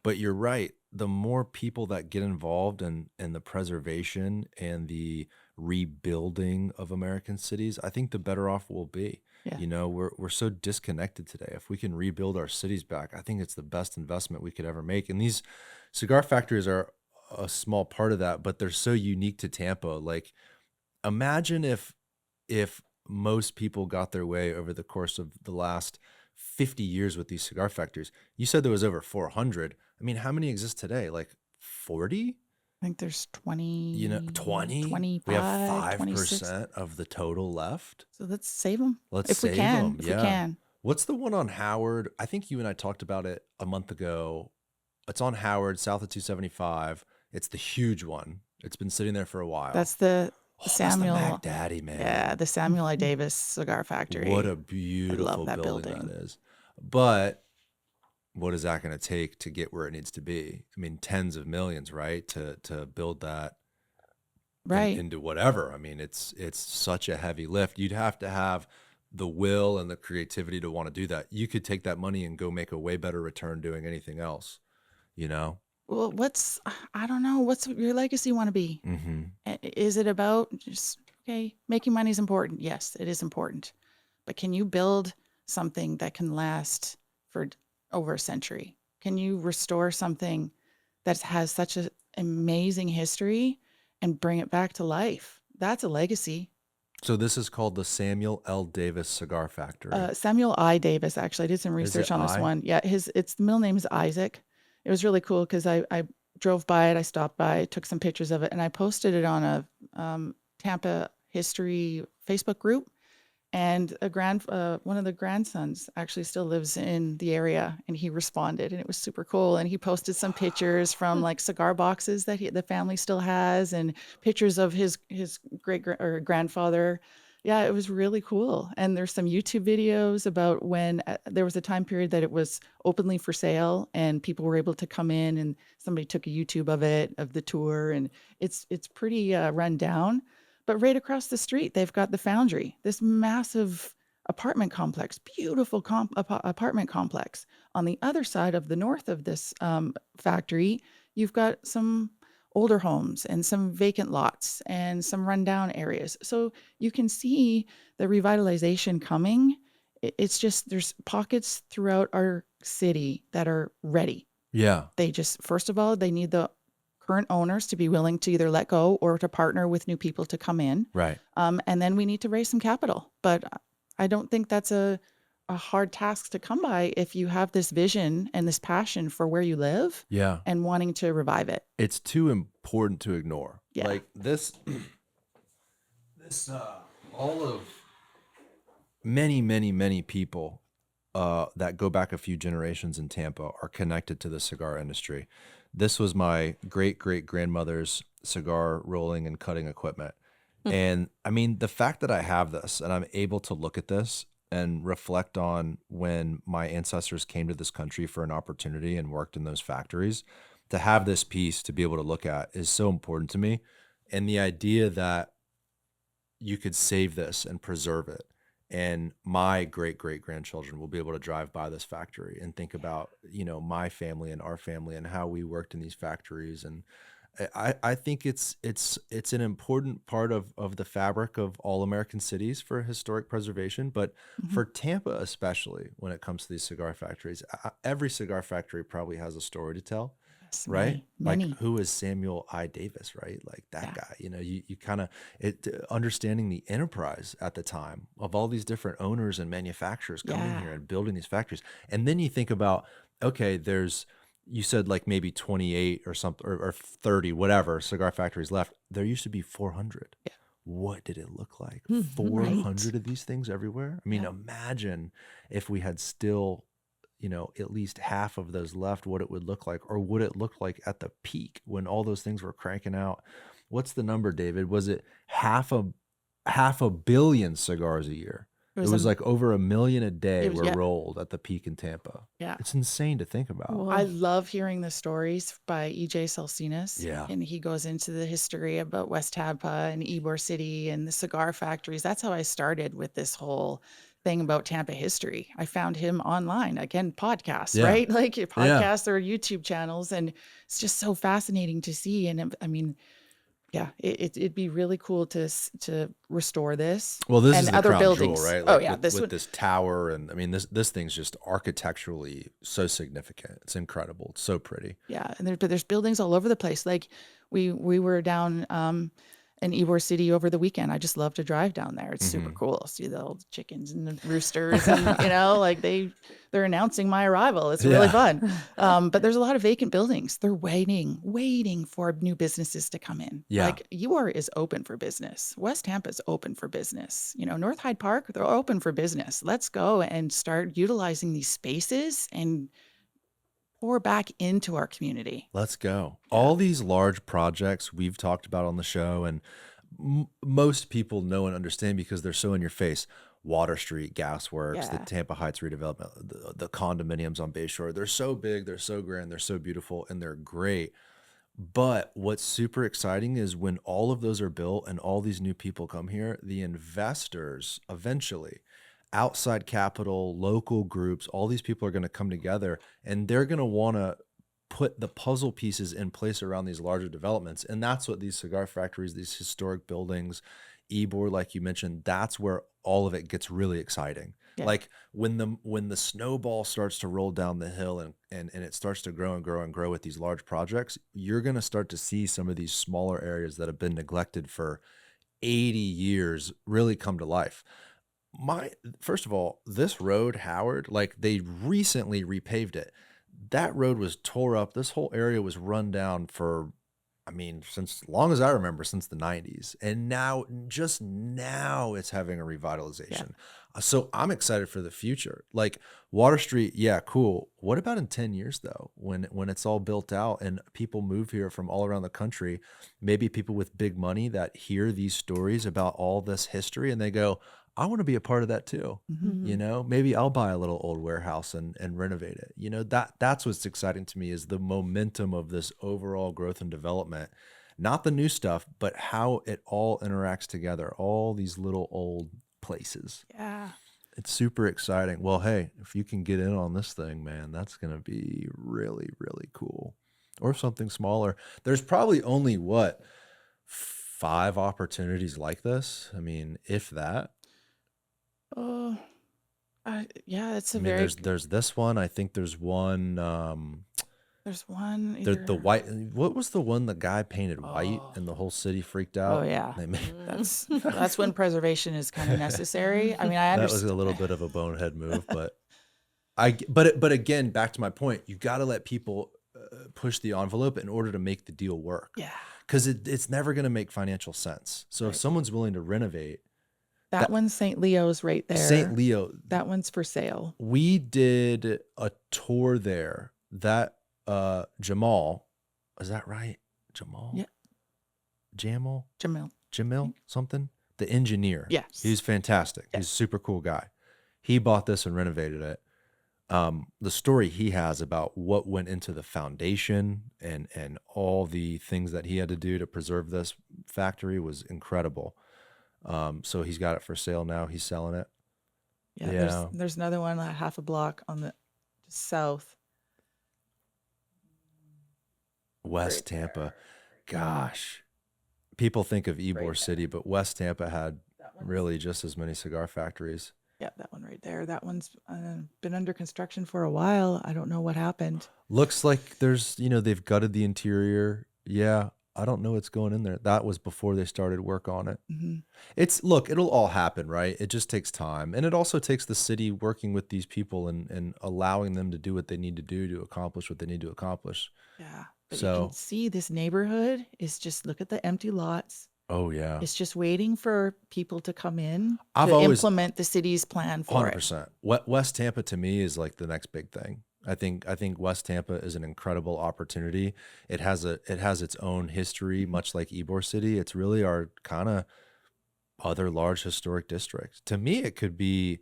A: But you're right. The more people that get involved in the preservation and the rebuilding of American cities, I think the better off we'll be.
C: Yeah.
A: We're so disconnected today. If we can rebuild our cities back, I think it's the best investment we could ever make. And these cigar factories are a small part of that, but they're so unique to Tampa. Like imagine if most people got their way over the course of the last 50 years with these cigar factories. You said there was over 400. I mean, how many exist today? Like 40?
C: I think there's 20,
A: 20? We have
C: 25, 26.
A: 5% of the total left.
C: So let's save them
A: Let's
C: if we
A: save
C: can.
A: them.
C: If we
A: Yeah.
C: can.
A: What's the one on Howard? I think you and I talked about it a month ago. It's on Howard, south of 275. It's the huge one. It's been sitting there for a while.
C: That's the
A: That's the
C: Samuel.
A: Mac Daddy, man.
C: Yeah, the Samuel I. Davis Cigar Factory.
A: What a
C: I
A: beautiful
C: love that
A: building that
C: building.
A: is. But what is that going to take to get where it needs to be? I mean, tens of millions, right? To build that
C: Right.
A: into whatever. I mean, it's such a heavy lift. You'd have to have the will and the creativity to want to do that. You could take that money and go make a way better return doing anything else, you know?
C: Well, I don't know, what's your legacy want to be?
A: Mm-hmm.
C: Is it about just, okay, making money is important? Yes, it is important. But can you build something that can last for over a century? Can you restore something that has such an amazing history and bring it back to life? That's a legacy.
A: So this is called the Samuel L. Davis Cigar Factory.
C: Samuel I. Davis, actually, I did some
A: Is it
C: research on this
A: I?
C: one. Yeah, the middle name is Isaac. It was really cool because I drove by it, I stopped by, took some pictures of it, and I posted it on a Tampa history Facebook group. And one of the grandsons actually still lives in the area, and he responded, and it was super cool. And he posted some pictures from like cigar boxes that the family still has, and pictures of his or grandfather. Yeah, it was really cool. And there's some YouTube videos about when there was a time period that it was openly for sale, and people were able to come in, and somebody took a YouTube of it, of the tour, and it's pretty run down. But right across the street, they've got the Foundry, this massive apartment complex, beautiful apartment complex. On the other side of the north of this factory, you've got some older homes and some vacant lots and some rundown areas. So you can see the revitalization coming. It's just there's pockets throughout our city that are ready.
A: Yeah.
C: They just, first of all, they need the current owners to be willing to either let go or to partner with new people to come in.
A: Right.
C: And then we need to raise some capital. But I don't think that's a hard task to come by if you have this vision and this passion for where you live
A: Yeah.
C: and wanting to revive it.
A: It's too important to ignore.
C: Yeah.
A: Like this, all of many people that go back a few generations in Tampa are connected to the cigar industry. This was my great-great-grandmother's cigar rolling and cutting equipment. And I mean, the fact that I have this and I'm able to look at this and reflect on when my ancestors came to this country for an opportunity and worked in those factories, to have this piece to be able to look at is so important to me. And the idea that you could save this and preserve it, and my great-great-grandchildren will be able to drive by this factory and think about, my family and our family and how we worked in these factories. And I think it's an important part of the fabric of all American cities for historic preservation, but for Tampa especially, when it comes to these cigar factories, every cigar factory probably has a story to tell.
C: Yes,
A: Right?
C: many.
A: Like, who is Samuel I. Davis, right? Like that
C: Yeah.
A: guy, you kind of understanding the enterprise at the time of all these different owners and manufacturers coming
C: Yeah.
A: here and building these factories. And then you think about, okay, you said like maybe 28 or something or 30, whatever cigar factories left. There used to be 400.
C: Yeah.
A: What did it look like?
B: Mhm.
A: 400 of these things everywhere. I mean,
C: Yeah.
A: imagine if we had still at least half of those left, what it would look like, or would it look like at the peak when all those things were cranking out? What's the number, David? Was it half a billion cigars a year? It was like over 1 million a day
C: It was-
A: were
C: yeah.
A: rolled at the peak in Tampa.
C: Yeah.
A: It's insane to think about.
B: Whoa.
C: I love hearing the stories by E.J. Celsinas.
A: Yeah.
C: And he goes into the history about West Tampa and Ybor City and the cigar factories. That's how I started with this whole thing about Tampa history. I found him online, again, podcasts,
A: Yeah.
C: right? Like your podcasts or YouTube channels. And it's just so fascinating to see. And I mean, yeah, it'd be really cool to restore this.
A: Well, this
C: and
A: is the
C: other
A: crown
C: buildings.
A: jewel, right?
C: Oh,
A: Like
C: yeah,
A: with,
C: this
A: with
C: one.
A: this tower, and I mean, this thing's just architecturally so significant. It's incredible. It's so pretty.
C: Yeah, and there's buildings all over the place. Like we were down in Ybor City over the weekend. I just love to drive down there. It's super cool. See the old chickens and the roosters, and like they're announcing my arrival. It's really fun. But there's a lot of vacant buildings. They're waiting for new businesses to come in.
A: Yeah.
C: Like Ybor is open for business. West Tampa's open for business. North Hyde Park, they're open for business. Let's go and start utilizing these spaces and pour back into our community.
A: Let's go. All these large projects we've talked about on the show, and most people know and understand because they're so in your face. Water Street Gas Works, the
C: Yeah.
A: Tampa Heights redevelopment, the condominiums on Bayshore. They're so big, they're so grand, they're so beautiful, and they're great. But what's super exciting is when all of those are built and all these new people come here, the investors eventually, outside capital, local groups, all these people are going to come together and they're going to want to put the puzzle pieces in place around these larger developments. And that's what these cigar factories, these historic buildings, Ybor, like you mentioned, that's where all of it gets really exciting.
C: Yeah.
A: Like when the snowball starts to roll down the hill and it starts to grow and grow and grow with these large projects, you're going to start to see some of these smaller areas that have been neglected for 80 years really come to life. First of all, this road, Howard, like they recently repaved it. That road was tore up. This whole area was run down for, since long as I remember, since the 90s. And now, just now, it's having a revitalization. So I'm excited for the future. Like Water Street, yeah, cool. What about in 10 years though, when it's all built out and people move here from all around the country, maybe people with big money that hear these stories about all this history and they go, I want to be a part of that too.
B: Mhm.
A: Maybe I'll buy a little old warehouse and renovate it. That's what's exciting to me is the momentum of this overall growth and development, not the new stuff, but how it all interacts together, all these little old places.
C: Yeah.
A: It's super exciting. Well, hey, if you can get in on this thing, man, that's going to be really, really cool. or something smaller. There's probably only what, 5 opportunities like this. I mean, if that.
C: Oh, yeah, it's
A: I
C: a
A: mean,
C: very,
A: there's this one. I think there's one.
C: there's one
A: The
C: either.
A: white. What was the one the guy painted white
C: Oh,
A: and the whole city freaked
C: oh
A: out?
C: yeah.
A: They made,
C: That's when preservation is kind of necessary. I mean, I
A: that was a
C: understand.
A: little bit of a bonehead move, but but again, back to my point, you got to let people push the envelope in order to make the deal work,
C: Yeah.
A: because it's never going to make financial sense. So if
C: Right.
A: someone's willing to renovate
C: That
A: that,
C: one's St. Leo's right
A: St.
C: there.
A: Leo,
C: That one's for sale.
A: we did a tour there. That Jamal, is that right? Jamal,
C: Yeah.
A: Jamal,
C: Jamil.
A: Jamil, something. The engineer.
C: Yes.
A: He's fantastic.
C: Yes.
A: He's a super cool guy. He bought this and renovated it. The story he has about what went into the foundation and all the things that he had to do to preserve this factory was incredible. So he's got it for sale now. He's selling it.
C: Yeah.
A: Yeah.
C: There's another one half a block on the south.
A: West Tampa. Gosh. People think of Ybor City, but West Tampa had really just as many cigar factories.
C: Yeah, that one right there. That one's been under construction for a while. I don't know what happened.
A: Looks like there's, they've gutted the interior. Yeah. I don't know what's going in there. That was before they started work on it. Look, it'll all happen, right? It just takes time. And it also takes the city working with these people and allowing them to do what they need to do to accomplish what they need to accomplish.
C: Yeah. But you
A: So,
C: can see this neighborhood is just, look at the empty lots.
A: oh yeah,
C: It's just waiting for people to come in
A: I've
C: to
A: always
C: implement the city's plan for it.
A: 100%. West Tampa to me is like the next big thing. I think West Tampa is an incredible opportunity. It has its own history, much like Ybor City. It's really our kind of other large historic district. To me, it could be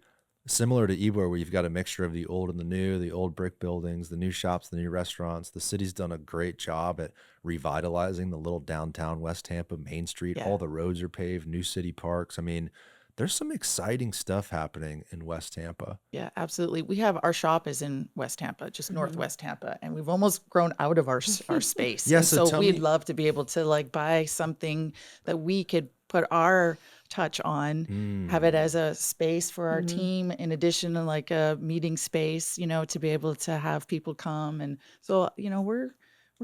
A: similar to Ybor, where you've got a mixture of the old and the new, the old brick buildings, the new shops, the new restaurants. The city's done a great job at revitalizing the little downtown West Tampa Main Street.
C: Yeah.
A: All the roads are paved, new city parks. I mean, there's some exciting stuff happening in West Tampa.
C: Yeah, absolutely. We have our shop is in West Tampa, just northwest Tampa, and we've almost grown out of our space.
A: Yeah,
C: And
A: so
C: so
A: tell
C: we'd
A: me-
C: love to be able to like buy something that we could put our touch on, have it as a space for our team, in addition to like a meeting space, to be able to have people come. And so, we're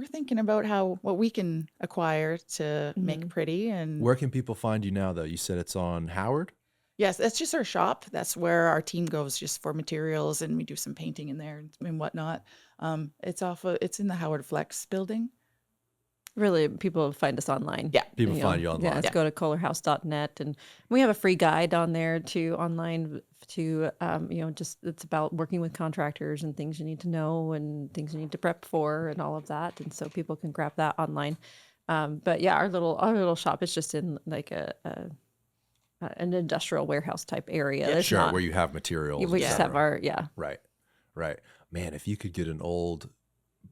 C: thinking about what we can acquire to make pretty. And
A: Where can people find you now, though? You said it's on Howard?
C: yes, that's just our shop. That's where our team goes just for materials, and we do some painting in there and whatnot. It's in the Howard Flex building.
B: Really, people find us online.
C: Yeah.
A: People find you online.
B: Yeah, let's go to KohlerHaus.net, and we have a free guide on there too, online to, just it's about working with contractors and things you need to know and things you need to prep for and all of that, and so people can grab that online. But yeah, our little shop is just in like an industrial warehouse type area. There's
A: Sure,
B: not,
A: where you have materials.
B: we
A: et
B: just have
A: cetera.
B: our
A: Right. Man, if you could get an old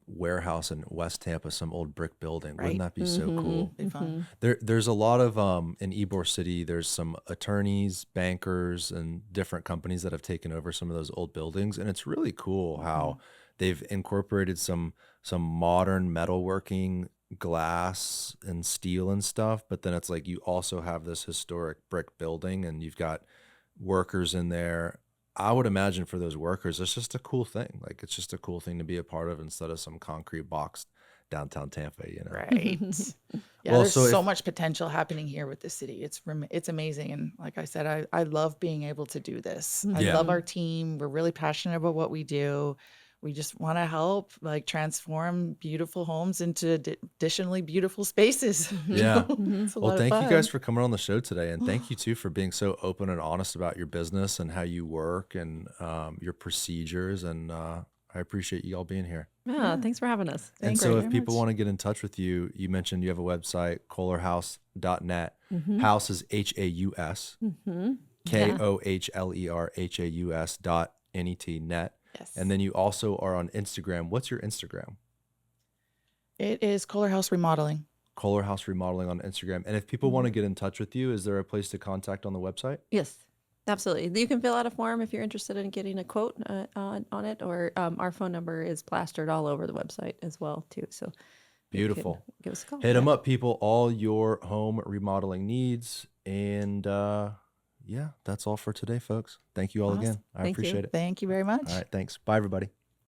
A: warehouse in West Tampa, some old brick building, wouldn't
C: Right.
A: that be so cool?
C: Be fun.
A: There's a lot of in Ybor City. There's some attorneys, bankers, and different companies that have taken over some of those old buildings, and it's really cool how they've incorporated some modern metalworking, glass and steel and stuff. But then it's like you also have this historic brick building, and you've got workers in there. I would imagine for those workers, it's just a cool thing. Like, it's just a cool thing to be a part of instead of some concrete box downtown Tampa,
C: Right. Yeah,
A: Well,
C: there's
A: so
C: so
A: if-
C: much potential happening here with the city. It's amazing. And like I said, I love being able to do this. I
A: Yeah.
C: love our team. We're really passionate about what we do. We just want to help like transform beautiful homes into additionally beautiful spaces.
A: Yeah.
C: It's a
A: Well,
C: lot of
A: thank you
C: fun.
A: guys for coming on the show today. And thank you too for being so open and honest about your business and how you work and your procedures. And I appreciate you all being here.
B: Yeah, thanks for having us.
A: And
C: Thank
A: so
C: you
A: if
C: very
A: people
C: much.
A: want to get in touch with you, you mentioned you have a website, KohlerHaus.net. House is HAUS. KohlerHaus.net.
C: Yes.
A: And then you also are on Instagram. What's your Instagram?
C: It is KohlerHaus Remodeling.
A: KohlerHaus Remodeling on Instagram. And if people want to get in touch with you, is there a place to contact on the website?
B: Yes. Absolutely. You can fill out a form if you're interested in getting a quote on it, or our phone number is plastered all over the website as well too. So you can
A: Beautiful.
B: give us a call.
A: Hit them
B: Yeah.
A: up, people. All your home remodeling needs. And yeah, that's all for today, folks. Thank you all
B: Awesome.
A: again. I
B: Thank you.
A: appreciate it.
C: Thank you very
A: All
C: much.
A: right. Thanks. Bye, everybody.